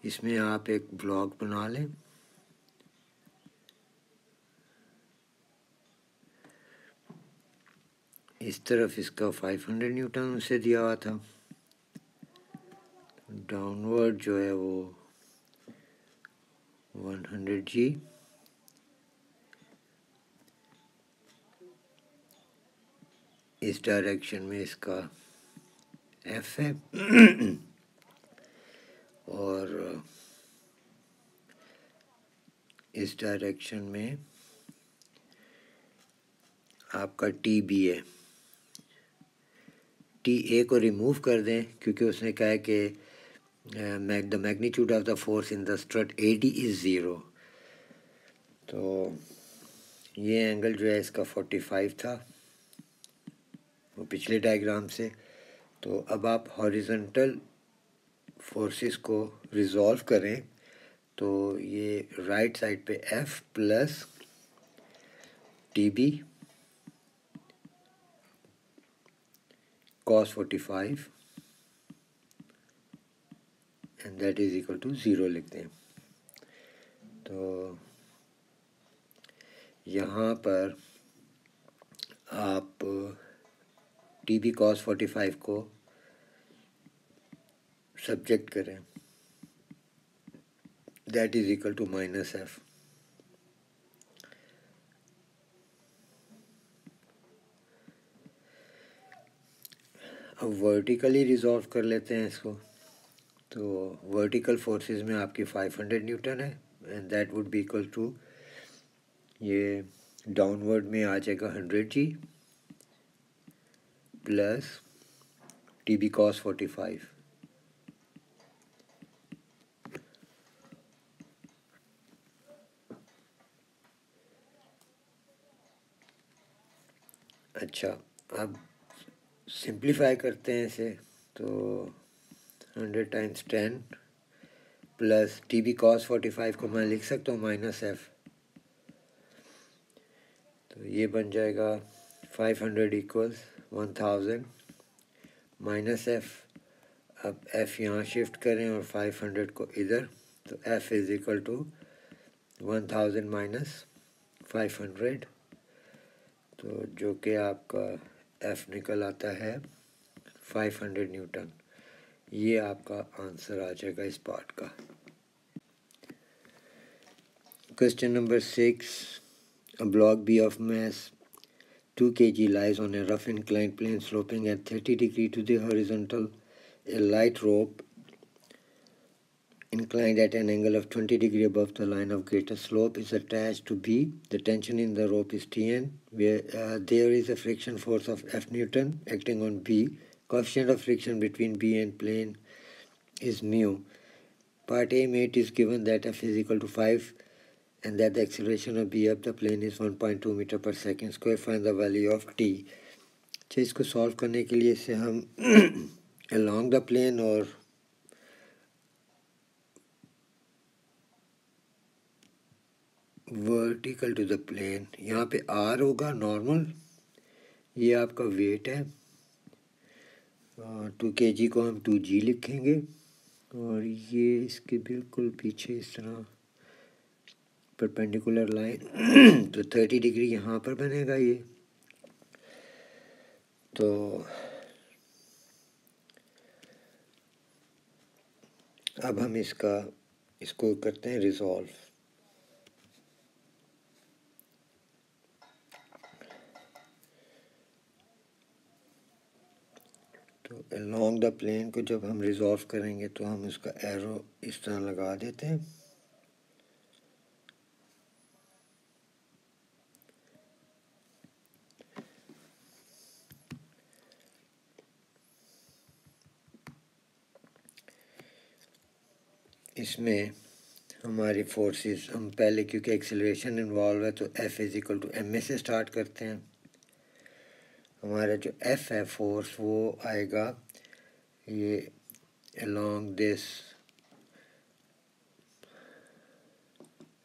इसमें आप एक ब्लॉक बना लें, इस तरफ इसका 500 न्यूटन उसे दिया हुआ था, डाउनवर्ड जो है वो 100 G, इस डायरेक्शन में इसका F है और इस डायरेक्शन में आपका टी बी है। टी ए को रिमूव कर दें क्योंकि उसने कहा है कि the magnitude of the force in the strut A D is 0, तो ये एंगल जो है इसका 45 था वो पिछले डायग्राम से। तो अब आप हॉरिजॉन्टल फोर्सेस को रिजॉल्व करें तो ये राइट साइड पे F plus T B cos 45 and that is equal to 0 लिखते हैं। तो यहाँ पर आप टी बी cos 45 को सब्जेक्ट करें, that is equal to -F। अब वर्टिकली रिजॉल्व कर लेते हैं इसको। तो वर्टिकल फोर्सेस में आपकी 500 न्यूटन है and that would be equal to, ये डाउनवर्ड में आ जाएगा 100G प्लस TB cos 45। अच्छा, अब सिंप्लीफाई करते हैं इसे। तो 100 टाइम्स 10 प्लस TB cos 45 को मैं लिख सकता हूँ -F। तो ये बन जाएगा 500 इक्वल्स 1000 -F। अब F यहाँ शिफ्ट करें और 500 को इधर, तो F is equal to 1000 minus 500, तो जो कि आपका F निकल आता है 500 न्यूटन। ये आपका आंसर आ जाएगा इस पार्ट का। Question number 6. A block B of mass 2 kg lies on a rough inclined plane sloping at 30 degrees to the horizontal. A light rope inclined at an angle of 20 degrees above the line of greater slope is attached to B. The tension in the rope is Tn, where there is a friction force of F Newton acting on B. Coefficient of friction between B and plane is mu. Part A mate is given that F is equal to 5 and that the acceleration of B up the plane is 1.2 metre per second square. Find the value of T। अच्छा, इसको solve करने के लिए इसे हम along the plane और vertical to the plane, यहाँ पे R होगा नॉर्मल, ये आपका वेट है, 2 kg को हम 2G लिखेंगे और ये इसके बिल्कुल पीछे इस तरह परपेंडिकुलर लाइन तो 30 डिग्री यहाँ पर बनेगा ये। तो अब हम इसको करते हैं रिजॉल्व। तो अलोंग द प्लेन को जब हम रिजॉल्व करेंगे तो हम इसका एरो इस तरह लगा देते हैं। इसमें हमारी फोर्सेस, हम पहले क्योंकि एक्सेलरेशन इन्वॉल्व है तो F is equal to ma से स्टार्ट करते हैं। हमारा जो F है फोर्स वो आएगा ये अलोंग दिस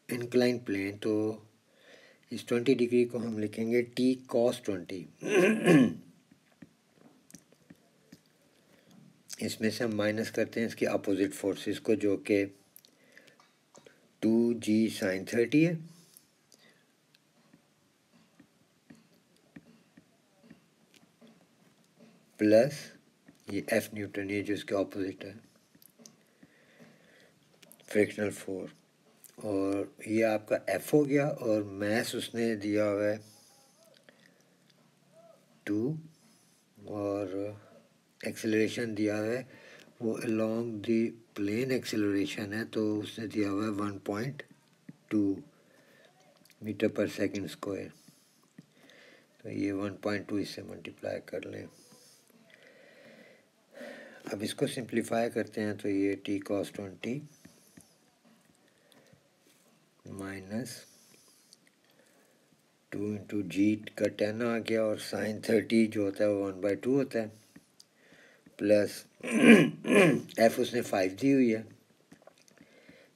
इंक्लाइन प्लेन, तो इस 20 डिग्री को हम लिखेंगे T cos 20। इसमें से हम माइनस करते हैं इसकी अपोजिट फोर्सेस को, जो कि 2G sin 30 है प्लस ये F न्यूटन, ये जो इसके ऑपोजिट है फ्रिक्शनल फोर्स, और ये आपका F हो गया और मैस उसने दिया हुआ है 2 और एक्सेलरेशन दिया हुआ है वो अलोंग द प्लेन एक्सेलरेशन है, तो उसने दिया हुआ है 1.2 मीटर पर सेकंड स्क्वायर। तो ये 1.2 इससे मल्टीप्लाई कर लें। अब इसको सिंप्लीफाई करते हैं तो ये T cos 20 minus 2 into G का 10 आ गया और sin 30 जो होता है वो 1/2 होता है, प्लस F उसने 5 दी हुई है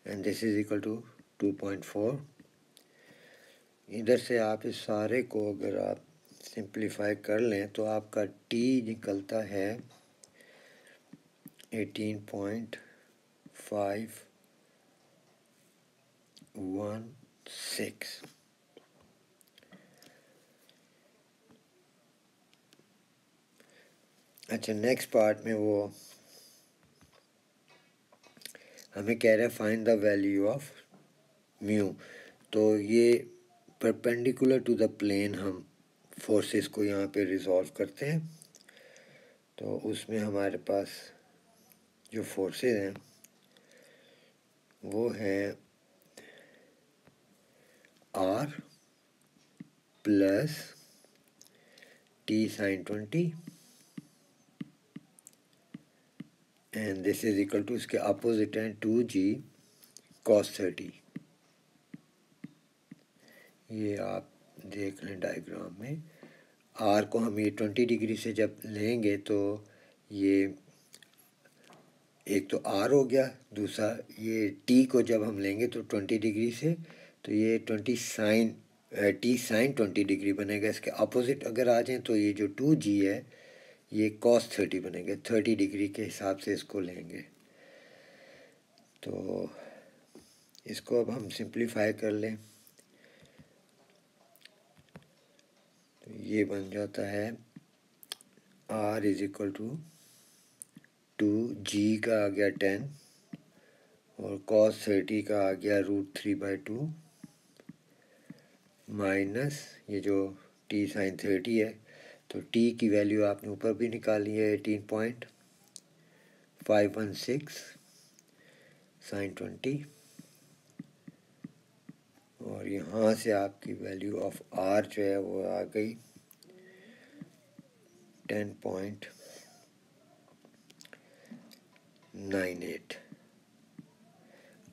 and this is equal to 2.4। इधर से आप इस सारे को अगर आप सिंप्लीफाई कर लें तो आपका T निकलता है 18.516। अच्छा, नेक्स्ट पार्ट में वो हमें कह रहा है find the value of mu. तो ये परपेंडिकुलर टू द प्लेन हम फोर्सेस को यहाँ पे रिजॉल्व करते हैं। तो उसमें हमारे पास जो फोर्सेस हैं वो है R plus T sin 20 and this is equal to, इसके अपोजिट है 2G cos 30। ये आप देख लें डायग्राम में, आर को हम ये 20 डिग्री से जब लेंगे तो ये एक तो आर हो गया, दूसरा ये टी को जब हम लेंगे तो 20 डिग्री से, तो ये 20 साइन टी साइन 20 डिग्री बनेगा। इसके अपोजिट अगर आ जाएं तो ये जो 2G है ये cos 30 बनेगा, 30 डिग्री के हिसाब से इसको लेंगे। तो इसको अब हम सिंप्लीफाई कर लें तो ये बन जाता है R is equal to 2G का आ गया 10 और cos 30 का आ गया √3/2 माइनस ये जो t sin 30 है, तो t की वैल्यू आपने ऊपर भी निकाली है 18.516 sin 20 और यहाँ से आपकी वैल्यू ऑफ r जो है वो आ गई 10.98।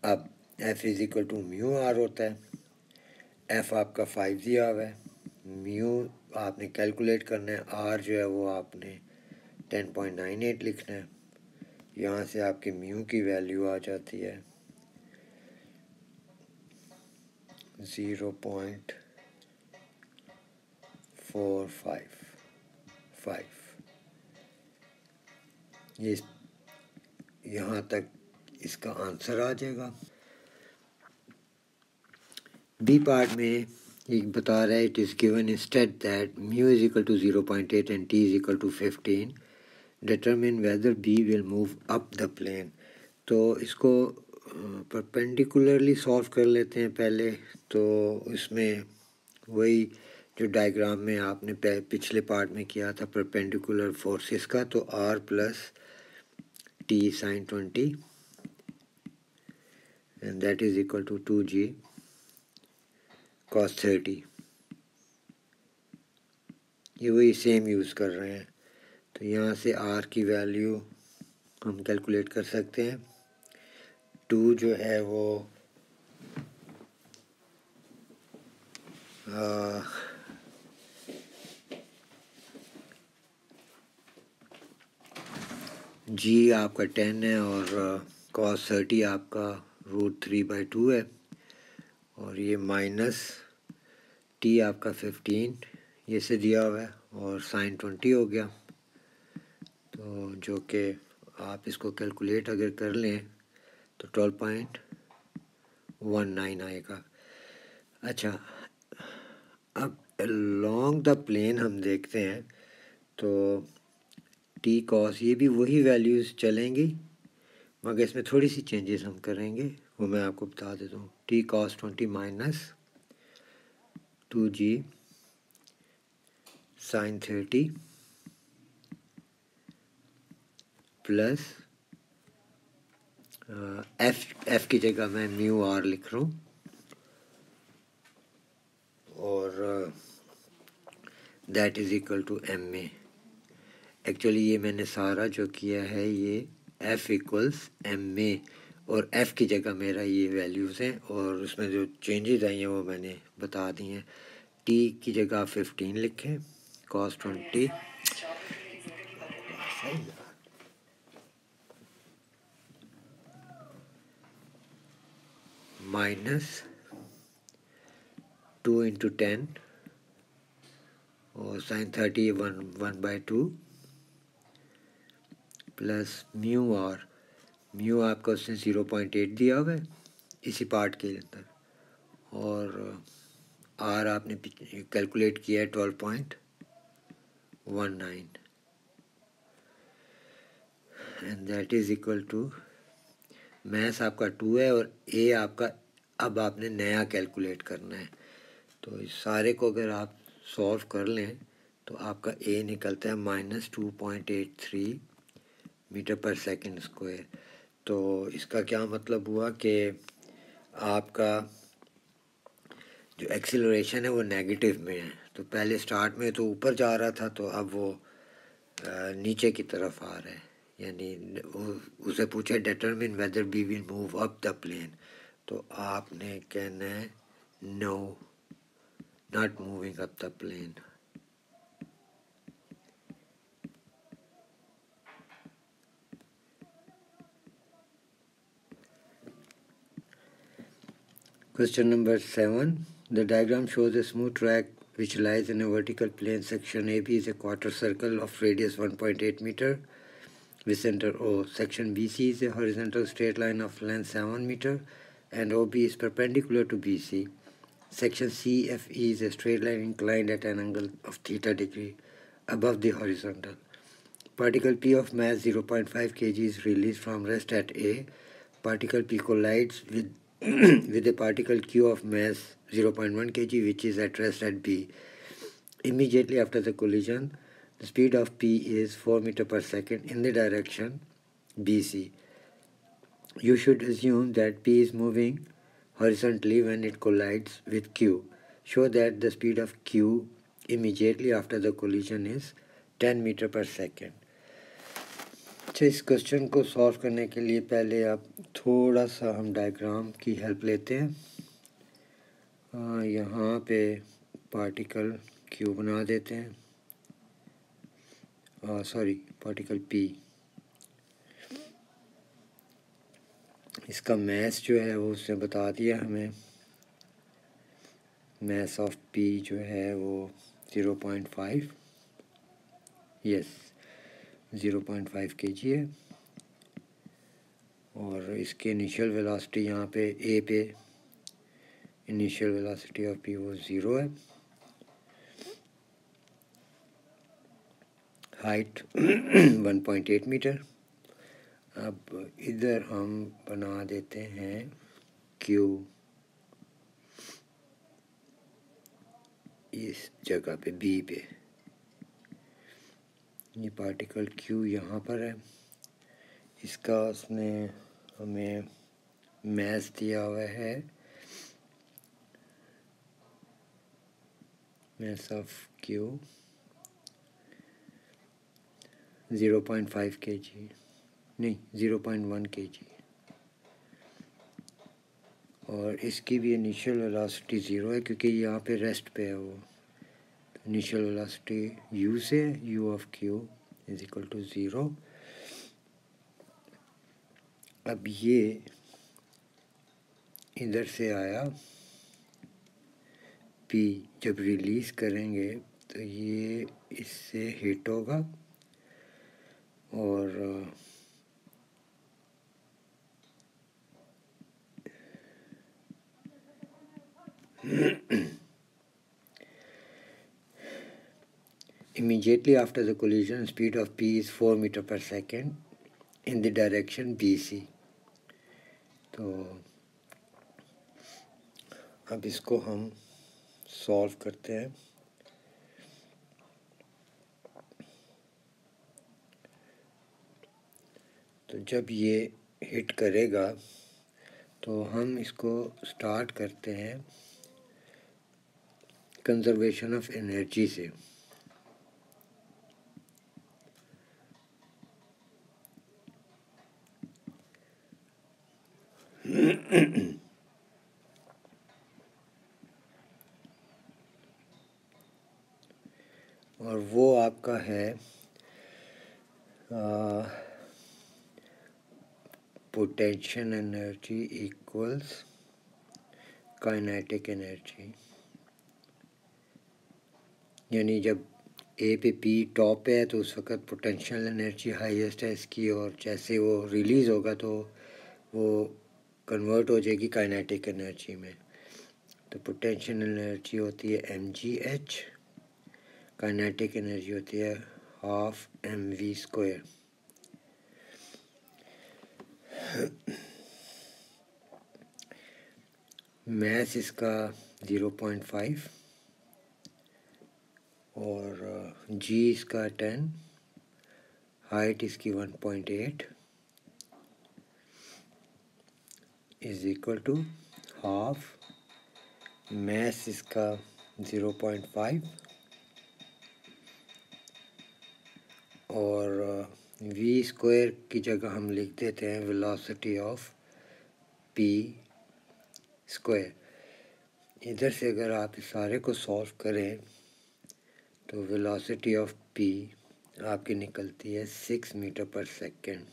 अब f is equal to mu R होता है, f आपका 5 दिया हुआ है, म्यू आपने कैलकुलेट करना है, r जो है वो आपने 10.98 लिखना है। यहाँ से आपकी म्यू की वैल्यू आ जाती है 0.455। ये यहाँ तक इसका आंसर आ जाएगा। बी पार्ट में एक बता रहा है, it is given instead that mu is equal to 0.8 एंड T is equal to 15, determine whether B will move up the plane. तो इसको परपेंडिकुलरली सॉल्व कर लेते हैं पहले। तो इसमें वही जो डायग्राम में आपने पिछले पार्ट में किया था परपेंडिकुलर फोर्सेस का, तो R plus T sin 20 and that is equal to 2G cos 30। ये वही सेम यूज़ कर रहे हैं। तो यहाँ से R की वैल्यू हम कैलकुलेट कर सकते हैं। 2 जो है वो G आपका 10 है और cos 30 आपका √3/2 है और ये माइनस T आपका 15 ये से दिया हुआ है और sin 20 हो गया। तो जो कि आप इसको कैलकुलेट अगर कर लें तो 12.19 आएगा। अच्छा, अब along द प्लेन हम देखते हैं तो टी कॉस ये भी वही वैल्यूज़ चलेंगी, मगर इसमें थोड़ी सी चेंजेस हम करेंगे, वो मैं आपको बता देता हूँ। T cos 20 minus 2G sin 30 plus F की जगह मैं म्यू आर लिख रहा हूँ और that is equal to M A. Actually ये मैंने सारा जो किया है ये f इक्वल्स एम ए और f की जगह मेरा ये वैल्यूज़ हैं और उसमें जो चेंजेस आई हैं वो मैंने बता दी हैं। t की जगह 15 लिखें, cos 20 माइनस 2 इंटू 10 और sin 30 1/2 प्लस म्यू आर, म्यू आपका उसने 0.8 दिया हुआ है इसी पार्ट के अंदर और आर आपने कैलकुलेट किया है 12.19 and that is equal to, maths आपका 2 है और ए आपका अब आपने नया कैलकुलेट करना है। तो इस सारे को अगर आप सॉल्व कर लें तो आपका ए निकलता है -2.83 मीटर पर सेकंड स्क्वायर। तो इसका क्या मतलब हुआ कि आपका जो एक्सीलरेशन है वो नेगेटिव में है। तो पहले स्टार्ट में तो ऊपर जा रहा था, तो अब वो नीचे की तरफ आ रहा है। यानी उसे पूछे determine whether B will move up the plane, तो आपने कहना है no, not moving up the plane. Question number 7. The diagram shows a smooth track which lies in a vertical plane. Section AB is a quarter circle of radius 1.8 meter with center O. Section BC is a horizontal straight line of length 7 meter and OB is perpendicular to BC. Section CFE is a straight line inclined at an angle of theta degree above the horizontal. Particle P of mass 0.5 kg is released from rest at A. Particle P collides with with a particle Q of mass 0.1 kg which is at rest at B. Immediately after the collision, the speed of P is 4 meter per second in the direction BC. You should assume that P is moving horizontally when it collides with Q. Show that the speed of Q immediately after the collision is 10 meter per second. अच्छा, इस question को solve करने के लिए पहले आप थोड़ा सा हम डायग्राम की हेल्प लेते हैं। यहाँ पे पार्टिकल क्यू बना देते हैं, सॉरी पार्टिकल पी। इसका मैस जो है वो उसने बता दिया हमें। मैस ऑफ पी जो है वो 0.5, यस 0.5 kg है। और इसके इनिशियल वेलोसिटी यहाँ पे ए पे इनिशियल वेलोसिटी ऑफ पी वो 0 है। Height 1.8 metre. अब इधर हम बना देते हैं क्यू इस जगह पे बी पे। ये पार्टिकल क्यू यहाँ पर है। इसका उसने हमें मैस दिया हुआ है, मैस ऑफ क्यू 0.5 kg, नहीं 0.1 kg। और इसकी भी इनिशियल वेलोसिटी 0 है क्योंकि यहाँ पे रेस्ट पे है वो। इनिशियल वेलोसिटी u से u of q is equal to 0। अब ये इधर से आया p, जब रिलीज़ करेंगे तो ये इससे हिट होगा और immediately after the collision, speed of p is 4 meter per second in the direction BC. तो अब इसको हम सॉल्व करते हैं। तो जब ये हिट करेगा तो हम इसको स्टार्ट करते हैं कंजर्वेशन ऑफ एनर्जी से। और वो आपका है potential energy equals kinetic energy. यानी जब ए पे पी टॉप पे है तो उस वक़्त पोटेंशियल एनर्जी हाईएस्ट है इसकी, और जैसे वो रिलीज़ होगा तो वो कन्वर्ट हो जाएगी काइनेटिक एनर्जी में। तो पोटेंशियल एनर्जी होती है mgh, काइनेटिक एनर्जी होती है हाफ mv²। मैस इसका 0.5, और g इसका 10, हाइट इसकी 1.8 is equal to half, mass इसका 0.5 और v स्क्वायर की जगह हम लिख देते हैं वेलोसिटी ऑफ p स्क्वायर। इधर से अगर आप इस सारे को सॉल्व करें तो वेलोसिटी ऑफ p आपकी निकलती है 6 मीटर पर सेकेंड।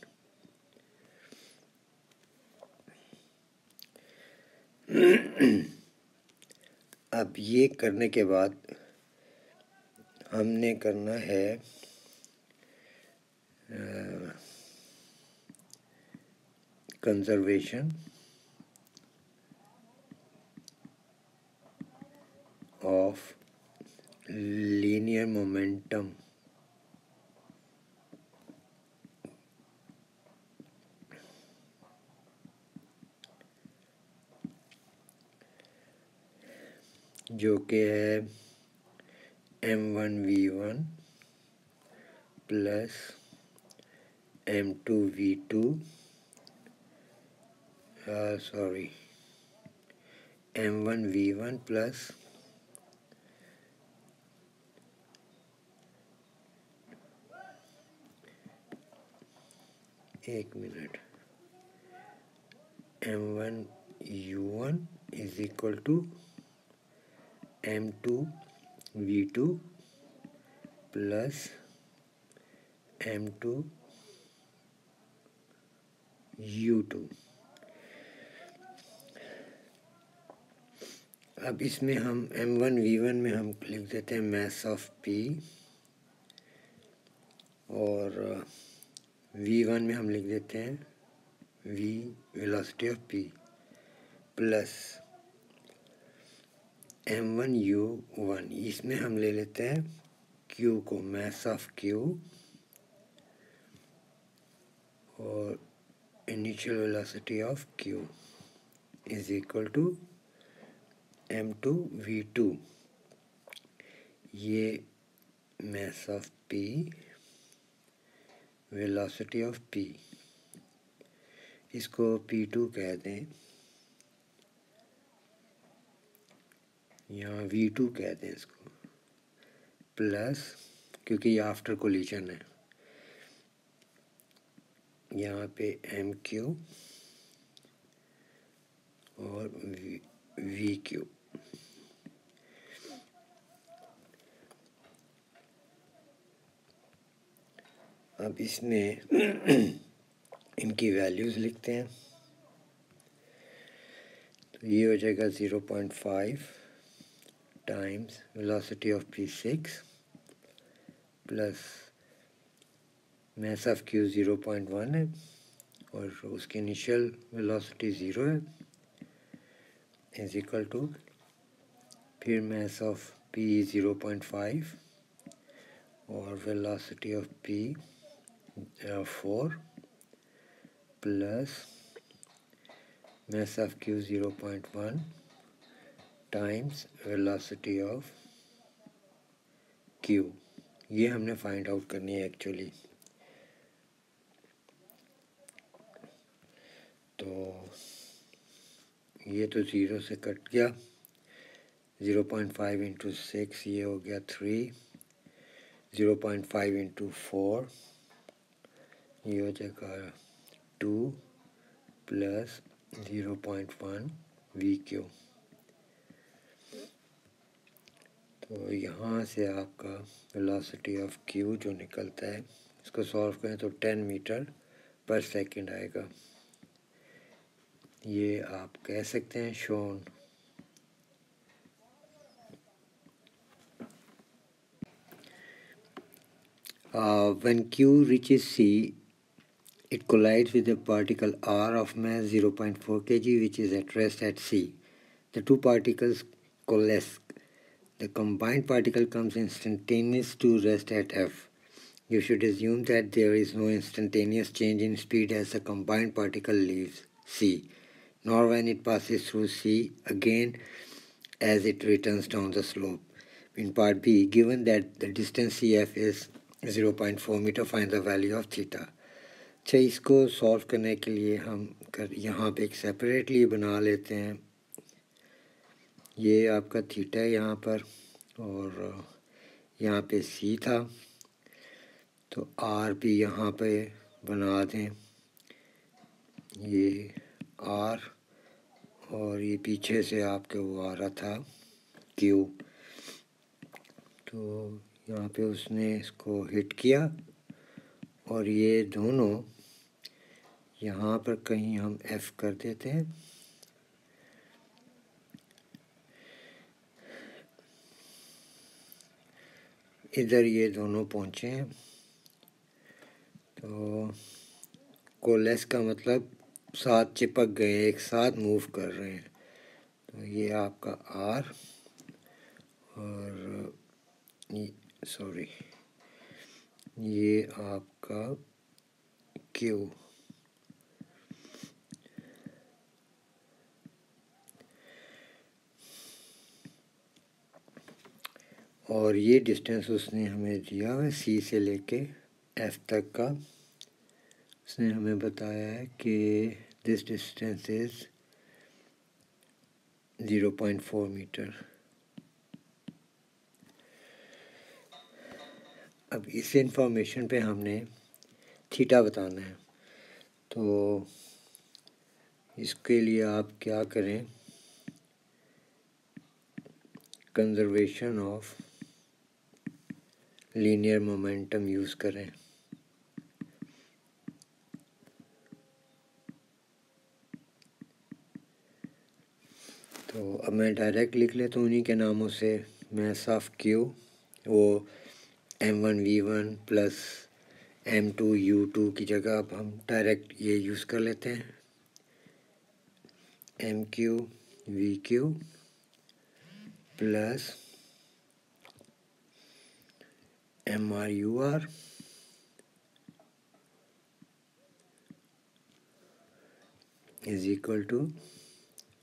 अब ये करने के बाद हमने करना है कंजर्वेशन ऑफ लीनियर मोमेंटम जो कि है m1v1 plus m2v2 sorry m1v1 plus एक minute m1u1 is equal to m2v2 plus m2u2। अब इसमें हम m1v1 में हम लिख देते हैं मास ऑफ p और v1 में हम लिख देते हैं v velocity of p plus m1u1 इसमें हम ले लेते हैं q को मास ऑफ q और initial velocity of q is equal to m2v2। ये mass of p velocity of p, इसको p2 कह दें, यहाँ v2 कह दें इसको, प्लस क्योंकि ये आफ्टर कोलिजन है यहाँ पे mq और vq। अब इसमें इनकी वैल्यूज़ लिखते हैं तो ये हो जाएगा 0.5 times velocity of p6 plus mass of q 0.1 है और उसकी इनिशियल वेलोसिटी 0 है इज इक्वल टू फिर मास ऑफ p 0.5 और velocity of p 4 plus mass of q 0.1 times velocity of q। ये हमने फाइंड आउट करनी है एक्चुअली। तो ये तो 0 से कट गया, 0.5 इंटू 6 ये हो गया 3, 0.5 इंटू 4 ये हो जाएगा 2 प्लस 0.1 VQ। तो यहाँ से आपका वेलोसिटी ऑफ Q जो निकलता है इसको सॉल्व करें तो 10 मीटर पर सेकंड आएगा। ये आप कह सकते हैं shown. When Q reaches C, it collides with a particle r of mass 0.4 kg which is at rest at C. The two particles coalesce. The combined particle comes instantaneous to rest at F. You should assume that there is no instantaneous change in speed as the combined particle leaves C, nor when it passes through C again as it returns down the slope. in part B, given that the distance CF is 0.4 meter, find the value of theta. अच्छा, इसको solve करने के लिए हम यहाँ पे एक separately बना लेते हैं। ये आपका थीटा है यहाँ पर, और यहाँ पे सी था, तो आर भी यहाँ पे बना दें, ये आर, और ये पीछे से आपके वो आ रहा था क्यू, तो यहाँ पे उसने इसको हिट किया, और ये दोनों यहाँ पर कहीं हम एफ कर देते हैं। इधर ये दोनों पहुँचे हैं, तो कोलेस का मतलब साथ चिपक गए, एक साथ मूव कर रहे हैं। तो ये आपका आर और सॉरी ये आपका क्यू, और ये डिस्टेंस उसने हमें दिया है सी से लेके एफ तक का। उसने हमें बताया है कि दिस डिस्टेंस इज 0.4 मीटर। अब इस इंफॉर्मेशन पे हमने थीटा बताना है, तो इसके लिए आप क्या करें, conservation of linear momentum use करें। तो अब मैं डायरेक्ट लिख लेता हूँ उन्हीं के नामों से, मास ऑफ क्यू वो m1v1 प्लस m2u2 की जगह अब हम डायरेक्ट ये यूज़ कर लेते हैं, mq(vq) plus mr(ur) is equal to,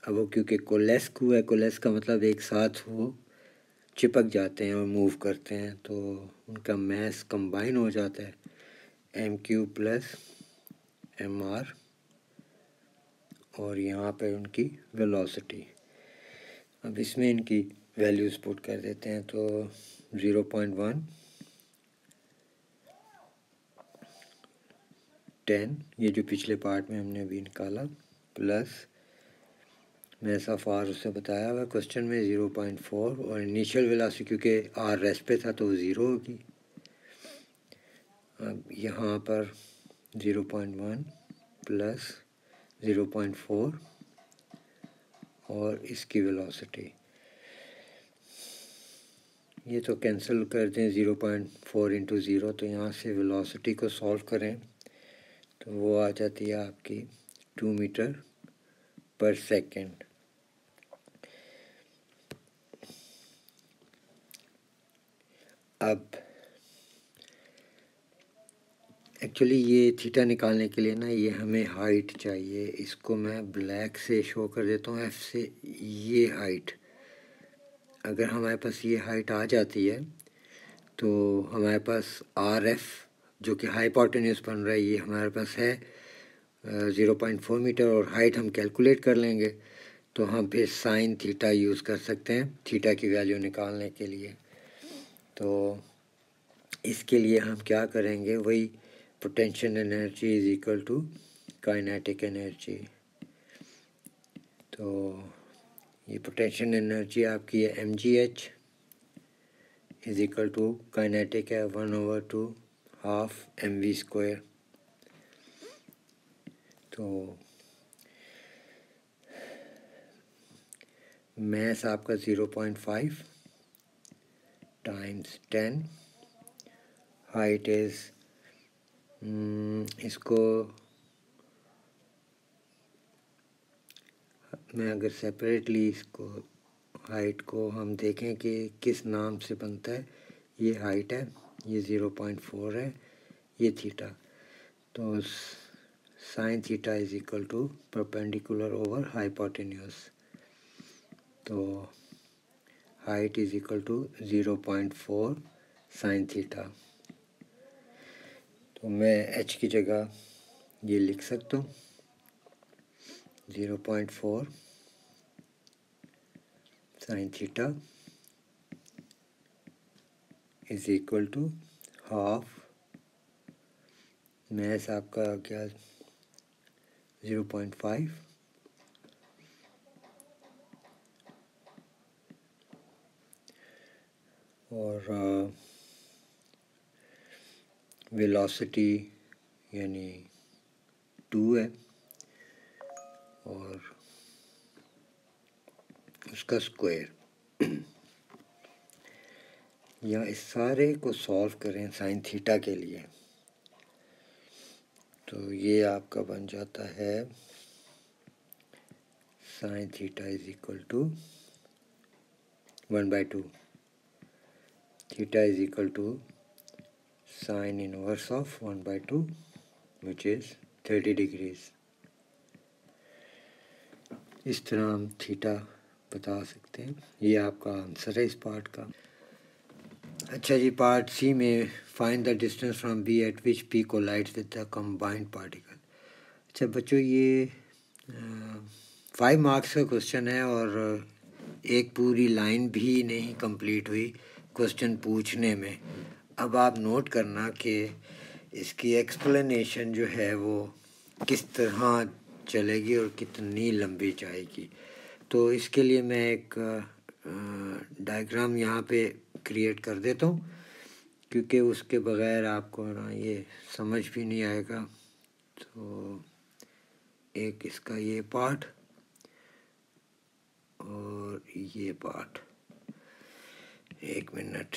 अब वो क्योंकि कोलेस्कू है, कोलेस का मतलब एक साथ वो चिपक जाते हैं और मूव करते हैं, तो उनका मास कंबाइन हो जाता है, mq प्लस mr, और यहाँ पे उनकी वेलोसिटी। अब इसमें इनकी वैल्यूज़ पुट कर देते हैं, तो 0.1, 10, ये जो पिछले पार्ट में हमने अभी निकाला, प्लस मास ऑफ आर उससे बताया हुआ क्वेश्चन में 0.4, और इनिशियल वेलोसिटी क्योंकि आर रेस्ट पे था तो 0 होगी। अब यहाँ पर 0.1 प्लस 0.4 और इसकी वेलोसिटी, ये तो कैंसिल कर दें, 0.4 इंटू 0, तो यहाँ से वेलोसिटी को सॉल्व करें तो वो आ जाती है आपकी 2 मीटर पर सेकेंड। अब एक्चुअली ये थीटा निकालने के लिए ना ये हमें हाइट चाहिए, इसको मैं ब्लैक से शो कर देता हूँ, एफ से। ये हाइट, अगर हमारे पास ये हाइट आ जाती है तो हमारे पास आर एफ जो कि हाइपोटेन्यूज बन रहा है, ये हमारे पास है 0.4 मीटर, और हाइट हम कैलकुलेट कर लेंगे, तो हम फिर साइन थीटा यूज़ कर सकते हैं थीटा की वैल्यू निकालने के लिए। तो इसके लिए हम क्या करेंगे, वही potential energy is equal to kinetic energy. तो ये पोटेंशियल एनर्जी आपकी है mgh is equal to kinetic है 1/2 हाफ mv²। तो मास आपका 0.5 टाइम्स 10, हाइट इज, इसको मैं अगर सेपरेटली इसको हाइट को हम देखें कि किस नाम से बनता है, ये हाइट है, ये 0.4 है, ये थीटा, तो sine theta is equal to perpendicular over hypotenuse. तो height is equal to 0.4 sine theta. तो मैं h की जगह ये लिख सकता हूँ 0.4 sine theta is equal to half, math आपका क्या 0.5 और वेलोसिटी यानी 2 है और उसका स्क्वायर। या इस सारे को सॉल्व करें साइन थीटा के लिए, तो ये आपका बन जाता है sine theta is equal to 1/2, theta is equal to sine inverse of 1/2 which is 30 degrees. इस तरह हम थीटा बता सकते हैं। ये आपका आंसर है इस पार्ट का। अच्छा जी, पार्ट सी में find the distance from B at which P collides with the combined particle. अच्छा बच्चों, ये 5 मार्क्स का क्वेश्चन है और एक पूरी लाइन भी नहीं कंप्लीट हुई क्वेश्चन पूछने में। अब आप नोट करना कि इसकी एक्सप्लेनेशन जो है वो किस तरह चलेगी और कितनी लंबी जाएगी। तो इसके लिए मैं एक डायग्राम यहाँ पे क्रिएट कर देता हूँ, क्योंकि उसके बग़ैर आपको ना ये समझ भी नहीं आएगा। तो एक इसका ये पार्ट और ये पार्ट, एक मिनट।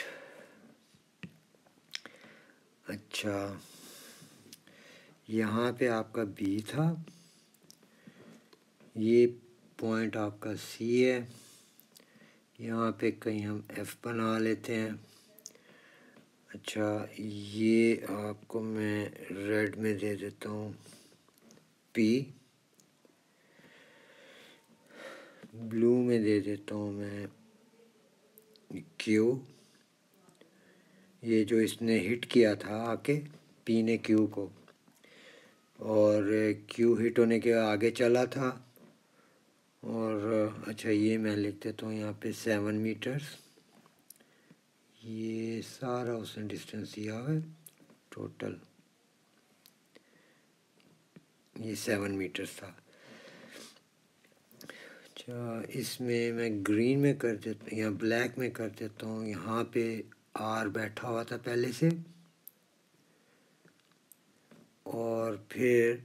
अच्छा, यहाँ पे आपका बी था, ये पॉइंट आपका सी है, यहाँ पे कहीं हम एफ बना लेते हैं। अच्छा, ये आपको मैं रेड में दे देता हूँ पी, ब्लू में दे देता हूँ मैं क्यू। ये जो इसने हिट किया था आके पी ने क्यू को, और क्यू हिट होने के आगे चला था। और अच्छा, ये मैं लिख देता हूँ यहाँ पे 7 मीटर्स। ये सारा उसने डिस्टेंस दिया है टोटल, ये 7 मीटर्स था। अच्छा, इसमें मैं ग्रीन में कर देता या ब्लैक में कर देता हूँ। यहाँ पे आर बैठा हुआ था पहले से, और फिर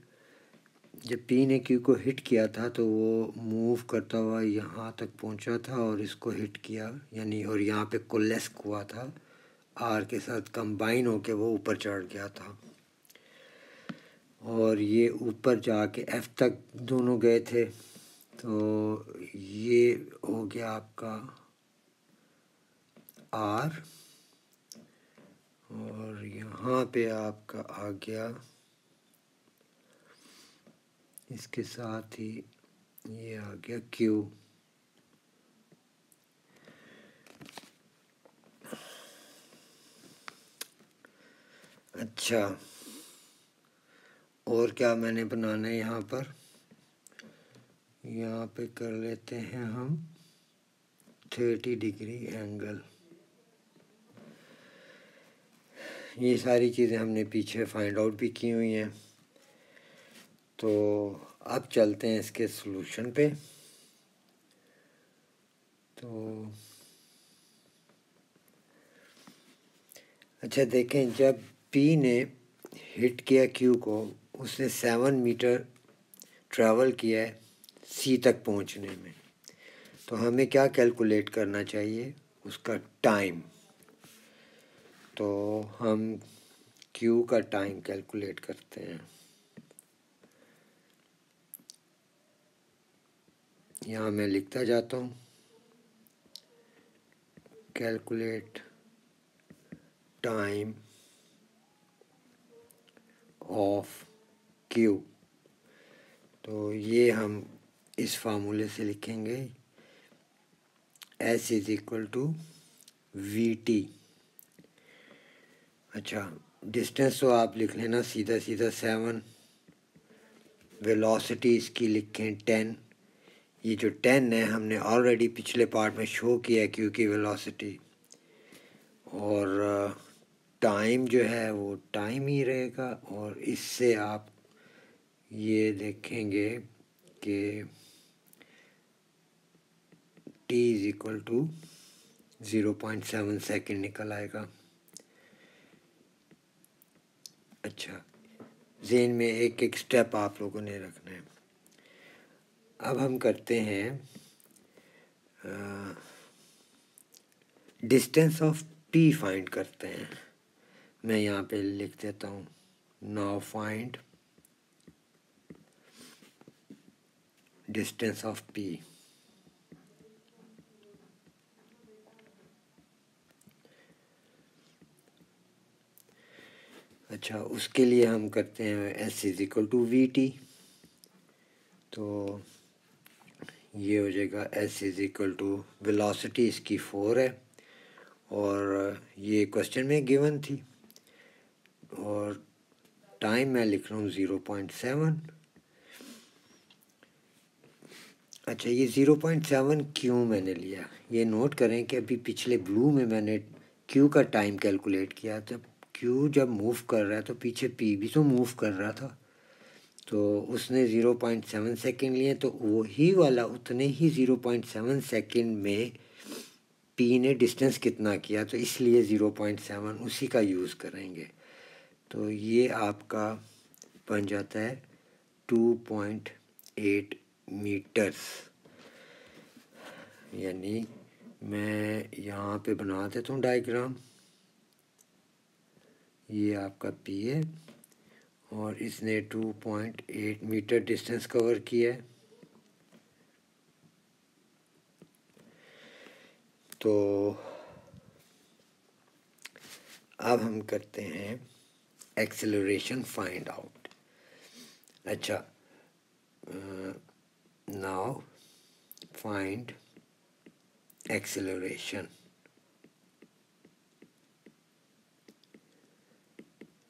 जब पी ने क्यू को हिट किया था तो वो मूव करता हुआ यहाँ तक पहुँचा था और इसको हिट किया, यानी और यहाँ पे कोलेस्क हुआ था, आर के साथ कंबाइन होके वो ऊपर चढ़ गया था। और ये ऊपर जाके एफ तक दोनों गए थे। तो ये हो गया आपका आर, और यहाँ पे आपका आ गया इसके साथ ही ये आ गया क्यू। अच्छा, और क्या मैंने बनाना है यहाँ पर, यहाँ पे कर लेते हैं हम 30 डिग्री एंगल। ये सारी चीज़ें हमने पीछे फाइंड आउट भी की हुई हैं। तो अब चलते हैं इसके सॉल्यूशन पे। तो अच्छा देखें, जब पी ने हिट किया क्यू को, उसने 7 मीटर ट्रैवल किया है सी तक पहुंचने में। तो हमें क्या कैलकुलेट करना चाहिए, उसका टाइम। तो हम क्यू का टाइम कैलकुलेट करते हैं। यहाँ मैं लिखता जाता हूँ कैलकुलेट टाइम ऑफ क्यू। तो ये हम इस फार्मूले से लिखेंगे S is equal to V T. अच्छा, डिस्टेंस तो आप लिख लेना सीधा सीधा 7, वेलोसिटी इसकी लिखें 10। ये जो 10 है हमने ऑलरेडी पिछले पार्ट में शो किया है क्यू की वेलोसिटी, और टाइम जो है वो टाइम ही रहेगा। और इससे आप ये देखेंगे कि t is equal to 0.7 second निकल आएगा। अच्छा, ज़हन में एक एक स्टेप आप लोगों ने रखना है। अब हम करते हैं डिस्टेंस ऑफ p फाइंड करते हैं। मैं यहाँ पे लिख देता हूँ, now find distance of p। अच्छा, उसके लिए हम करते हैं s is equal to V T. तो ये हो जाएगा s is equal to velocity इसकी 4 है, और ये क्वेश्चन में गिवन थी, और टाइम मैं लिख रहा हूँ 0.7। अच्छा, ये 0.7 क्यों मैंने लिया, ये नोट करें कि अभी पिछले ब्लू में मैंने क्यू का टाइम कैलकुलेट किया। जब क्यू जब मूव कर रहा है तो पीछे पी भी तो मूव कर रहा था, तो उसने 0.7 सेकेंड लिए, तो वही वाला उतने ही 0.7 सेकेंड में पी ने डिस्टेंस कितना किया, तो इसलिए 0.7 उसी का यूज़ करेंगे। तो ये आपका बन जाता है 2.8 मीटर्स। यानी मैं यहाँ पे बना देता हूँ डायग्राम। ये आपका पी है और इसने 2.8 मीटर डिस्टेंस कवर किया है। तो अब हम करते हैं एक्सेलरेशन फाइंड आउट। अच्छा, नाउ फाइंड एक्सेलरेशन।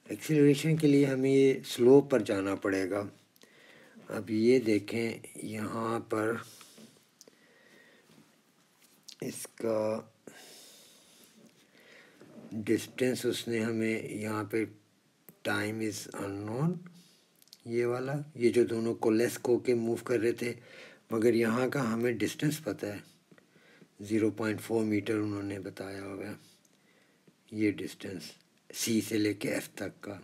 एक्सेलरेशन के लिए हमें ये स्लोप पर जाना पड़ेगा। अब ये देखें, यहाँ पर इसका डिस्टेंस उसने हमें यहाँ पे टाइम इज़ अननोन, ये वाला, ये जो दोनों कोलेस्क होके मूव कर रहे थे, मगर यहाँ का हमें डिस्टेंस पता है 0.4 मीटर उन्होंने बताया होगा, ये डिस्टेंस सी से लेके एफ तक का।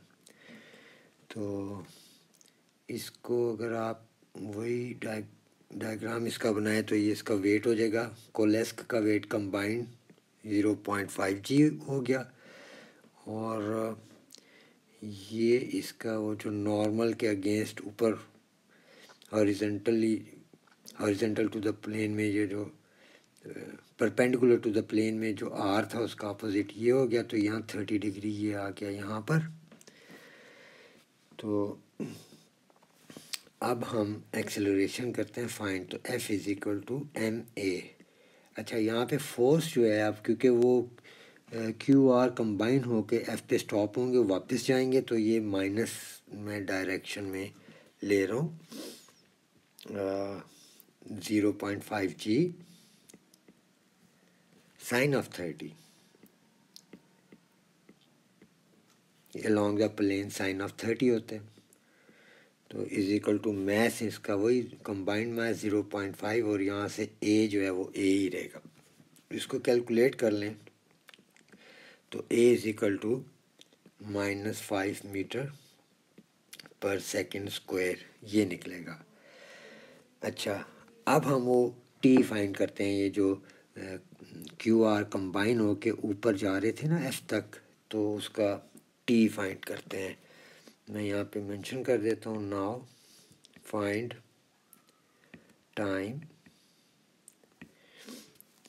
तो इसको अगर आप वही डायग्राम इसका बनाए तो ये इसका वेट हो जाएगा, कोलेस्क का वेट कंबाइंड 0.5 जी हो गया, और ये इसका वो जो नॉर्मल के अगेंस्ट ऊपर हॉरिजेंटल टू द प्लेन में, ये जो परपेंडिकुलर टू द प्लेन में जो आर था उसका अपोजिट ये हो गया, तो यहाँ 30 डिग्री ये आ गया यहाँ पर। तो अब हम एक्सेलरेशन करते हैं फाइंड। तो F is equal to M A. अच्छा, यहाँ पे फोर्स जो है, अब क्योंकि वो क्यू आर कंबाइन होके F पे स्टॉप होंगे, वापस जाएंगे, तो ये माइनस में डायरेक्शन में ले रहा हूँ 0.5 g sine of 30 along the plane sine of 30 होते हैं। तो इज इक्वल टू मैथ इसका वही कंबाइंड मैथ 0.5, और यहाँ से ए जो है वो ए ही रहेगा। इसको कैलकुलेट कर लें तो ए is equal to -5 metre per second square ये निकलेगा। अच्छा, अब हम वो टी फाइंड करते हैं। ये जो क्यू आर कंबाइन होके ऊपर जा रहे थे ना एफ तक, तो उसका टी फाइंड करते हैं। मैं यहाँ पे मेंशन कर देता हूँ, now find time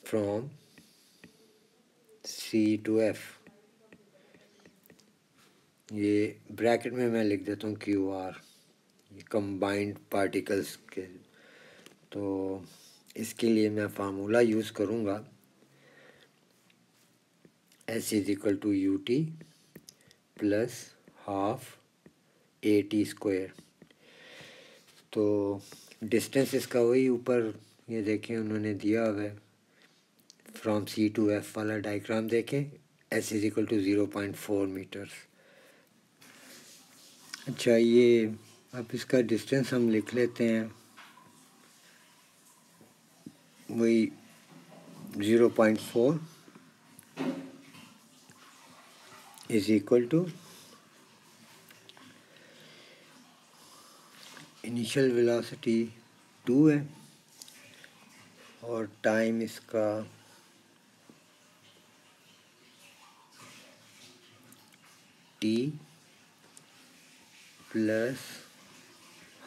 from C to F. ये ब्रैकेट में मैं लिख देता हूँ क्यू आर, ये कंबाइंड पार्टिकल्स के। तो इसके लिए मैं फार्मूला यूज़ करूँगा S is equal to U T plus half A T square. तो डिस्टेंस इसका वही ऊपर ये देखें उन्होंने दिया हुआ है, फ्रॉम सी टू एफ वाला डायग्राम देखें, S is equal to 0.4 metres. अच्छा, ये अब इसका डिस्टेंस हम लिख लेते हैं, वही 0.4 is equal to initial velocity 2 है और टाइम इसका t प्लस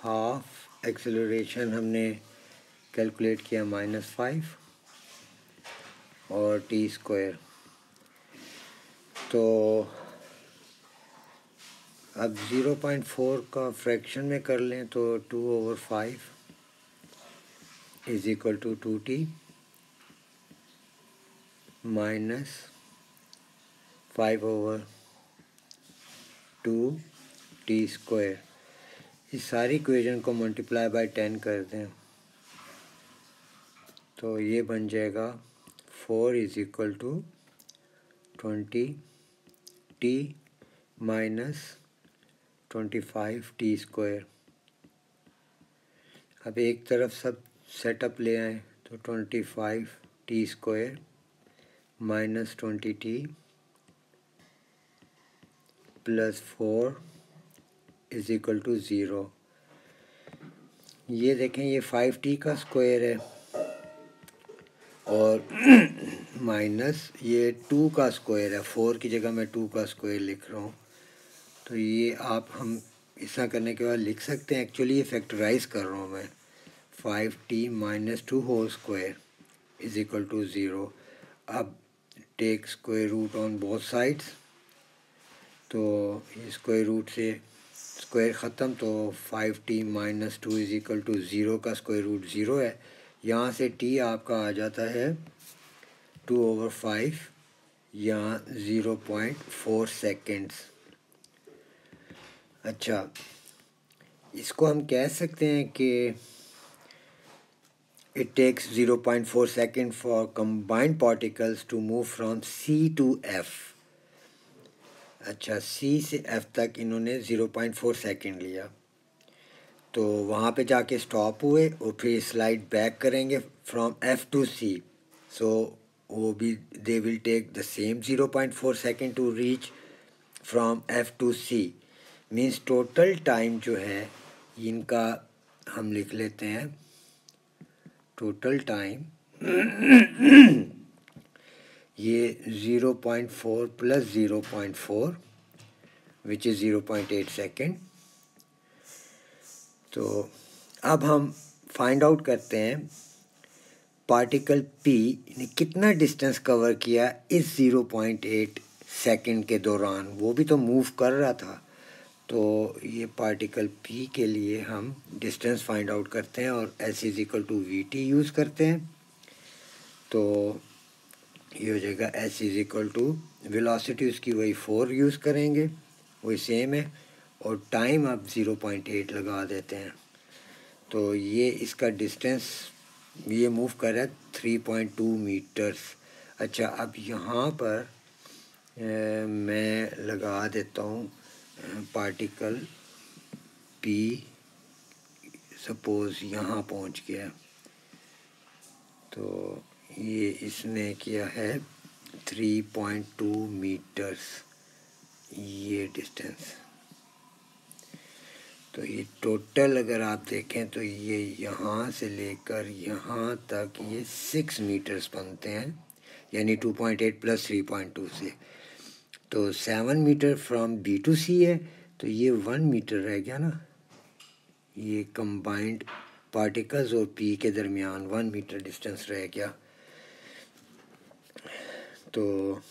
हाफ एक्सेलरेशन हमने कैलकुलेट किया -5 और टी स्क्वायर। तो अब 0.4 का फ्रैक्शन में कर लें तो 2/5 is equal to 2t minus 5/2 T square. इस सारी इक्वेशन को मल्टीप्लाई बाय 10 कर दें तो ये बन जाएगा 4 is equal to 20t minus 25t square. अब एक तरफ सब सेटअप ले आए तो 25t square minus 20t plus 4 is equal to 0। ये देखें ये 5t का स्क्वायर है और माइनस ये 2 का स्क्वायर है, 4 की जगह मैं 2 का स्क्वायर लिख रहा हूँ। तो ये हम ऐसा करने के बाद लिख सकते हैं, एक्चुअली ये फैक्टराइज कर रहा हूँ मैं, 5t minus 2 whole square is equal to 0। अब take square root on both sides, तो स्क्वायर रूट से स्क्वायर ख़त्म, तो 5t minus 2 is equal to 0 का स्क्वायर रूट 0 है। यहाँ से t आपका आ जाता है 2/5 या 0.4 सेकेंड्स। अच्छा, इसको हम कह सकते हैं कि it takes 0.4 second for combined particles to move from C to F। अच्छा, C से F तक इन्होंने 0.4 सेकेंड लिया, तो वहाँ पे जाके स्टॉप हुए और फिर स्लाइड बैक करेंगे from F to C। So वो भी they will take the same 0.4 second to reach from F to C। Means total time जो है इनका हम लिख लेते हैं, टोटल टाइम ये 0.4 प्लस 0.4 विच इज़ 0.8 सेकेंड। तो अब हम फाइंड आउट करते हैं पार्टिकल P ने कितना डिस्टेंस कवर किया इस 0.8 सेकेंड के दौरान, वो भी तो मूव कर रहा था। तो ये पार्टिकल P के लिए हम डिस्टेंस फाइंड आउट करते हैं और S is equal to VT use करते हैं। तो ये हो जाएगा S is equal to velocity उसकी वही 4 यूज़ करेंगे, वही सेम है, और टाइम अब 0.8 लगा देते हैं। तो ये इसका डिस्टेंस ये मूव कर रहा है 3.2 मीटर्स। अच्छा, अब यहाँ पर मैं लगा देता हूँ पार्टिकल P, सपोज़ यहाँ पहुँच गया, तो ये इसने किया है 3.2 मीटर्स ये डिस्टेंस। तो ये टोटल अगर आप देखें तो ये यहाँ से लेकर यहाँ तक ये 6 मीटर्स बनते हैं, यानी 2.8 प्लस 3.2 से, तो 7 metre from B to C है, तो ये 1 मीटर रह गया ना, ये कंबाइंड पार्टिकल्स और P के दरमियान 1 मीटर डिस्टेंस रह गया। तो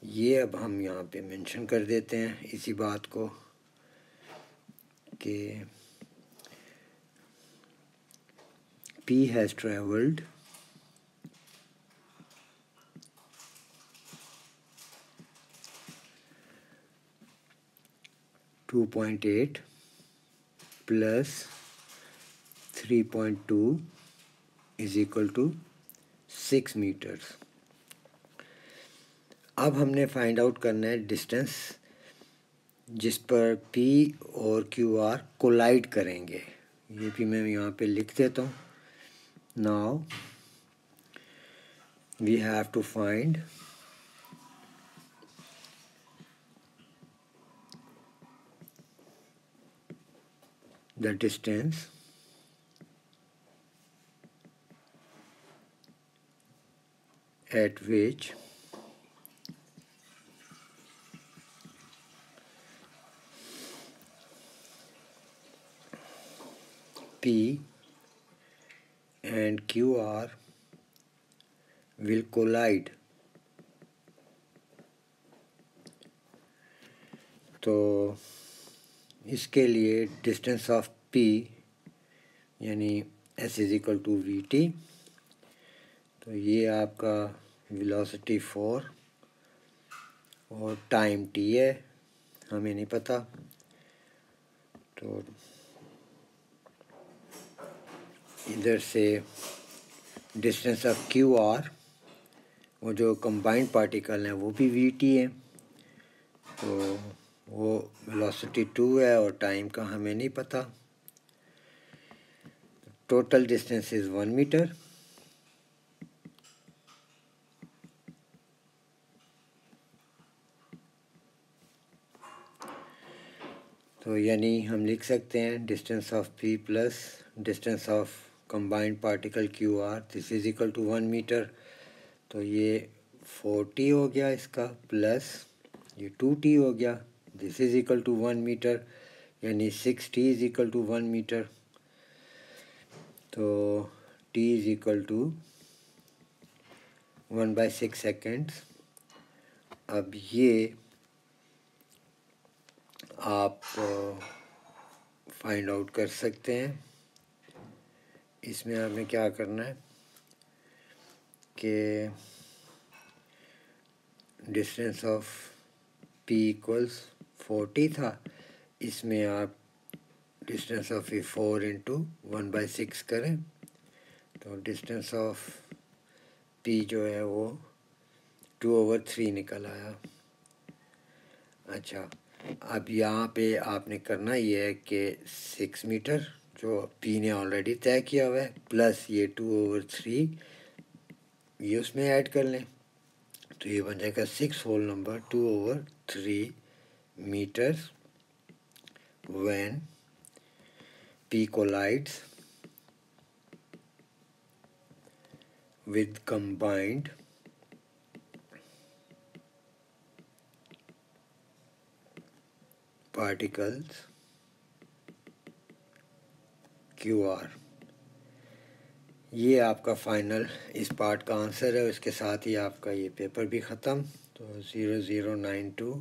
ये अब हम यहाँ पे मेंशन कर देते हैं इसी बात को कि P has traveled 2.8 plus 3.2 is equal to 6 meters. अब हमने फाइंड आउट करना है डिस्टेंस जिस पर P और QR कोलाइड करेंगे. ये भी मैं यहाँ पे लिख देता हूँ. Now we have to find the distance at which P and QR will collide. तो इसके लिए डिस्टेंस ऑफ P यानी S is equal to VT. तो ये आपका वेलोसिटी 4 और टाइम T है, हमें नहीं पता. तो इधर से डिस्टेंस ऑफ QR वो जो कंबाइंड पार्टिकल हैं वो भी VT है. तो वो वेलोसिटी 2 है और टाइम का हमें नहीं पता. Total distance is 1 metre. तो यानी हम लिख सकते हैं distance of P plus distance of combined particle QR this is equal to 1 metre. तो ये 4T हो गया इसका, प्लस ये 2T हो गया. This is equal to 1 metre यानी 6T is equal to 1 metre. तो T is equal to 1/6 seconds. अब ये आप फाइंड आउट कर सकते हैं. इसमें हमें क्या करना है कि डिस्टेंस ऑफ P इक्वल्स 40 था. इसमें आप डिस्टेंस ऑफ 4 इंटू 1/6 करें. तो डिस्टेंस ऑफ P जो है वो 2/3 निकल आया. अच्छा, अब यहाँ पे आपने करना ये है कि 6 मीटर जो P ने ऑलरेडी तय किया हुआ है प्लस ये 2/3 ये उसमें ऐड कर लें. तो ये बन जाएगा 6 whole number 2/3 meters when P collides with combined particles QR. ये आपका फाइनल इस पार्ट का आंसर है. इसके साथ ही आपका ये पेपर भी ख़त्म. तो 0092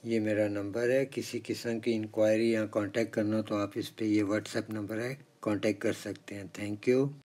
ये मेरा नंबर है. किसी किस्म की इंक्वायरी या कांटेक्ट करना तो आप इस पे ये व्हाट्सएप नंबर है, कांटेक्ट कर सकते हैं. Thank you.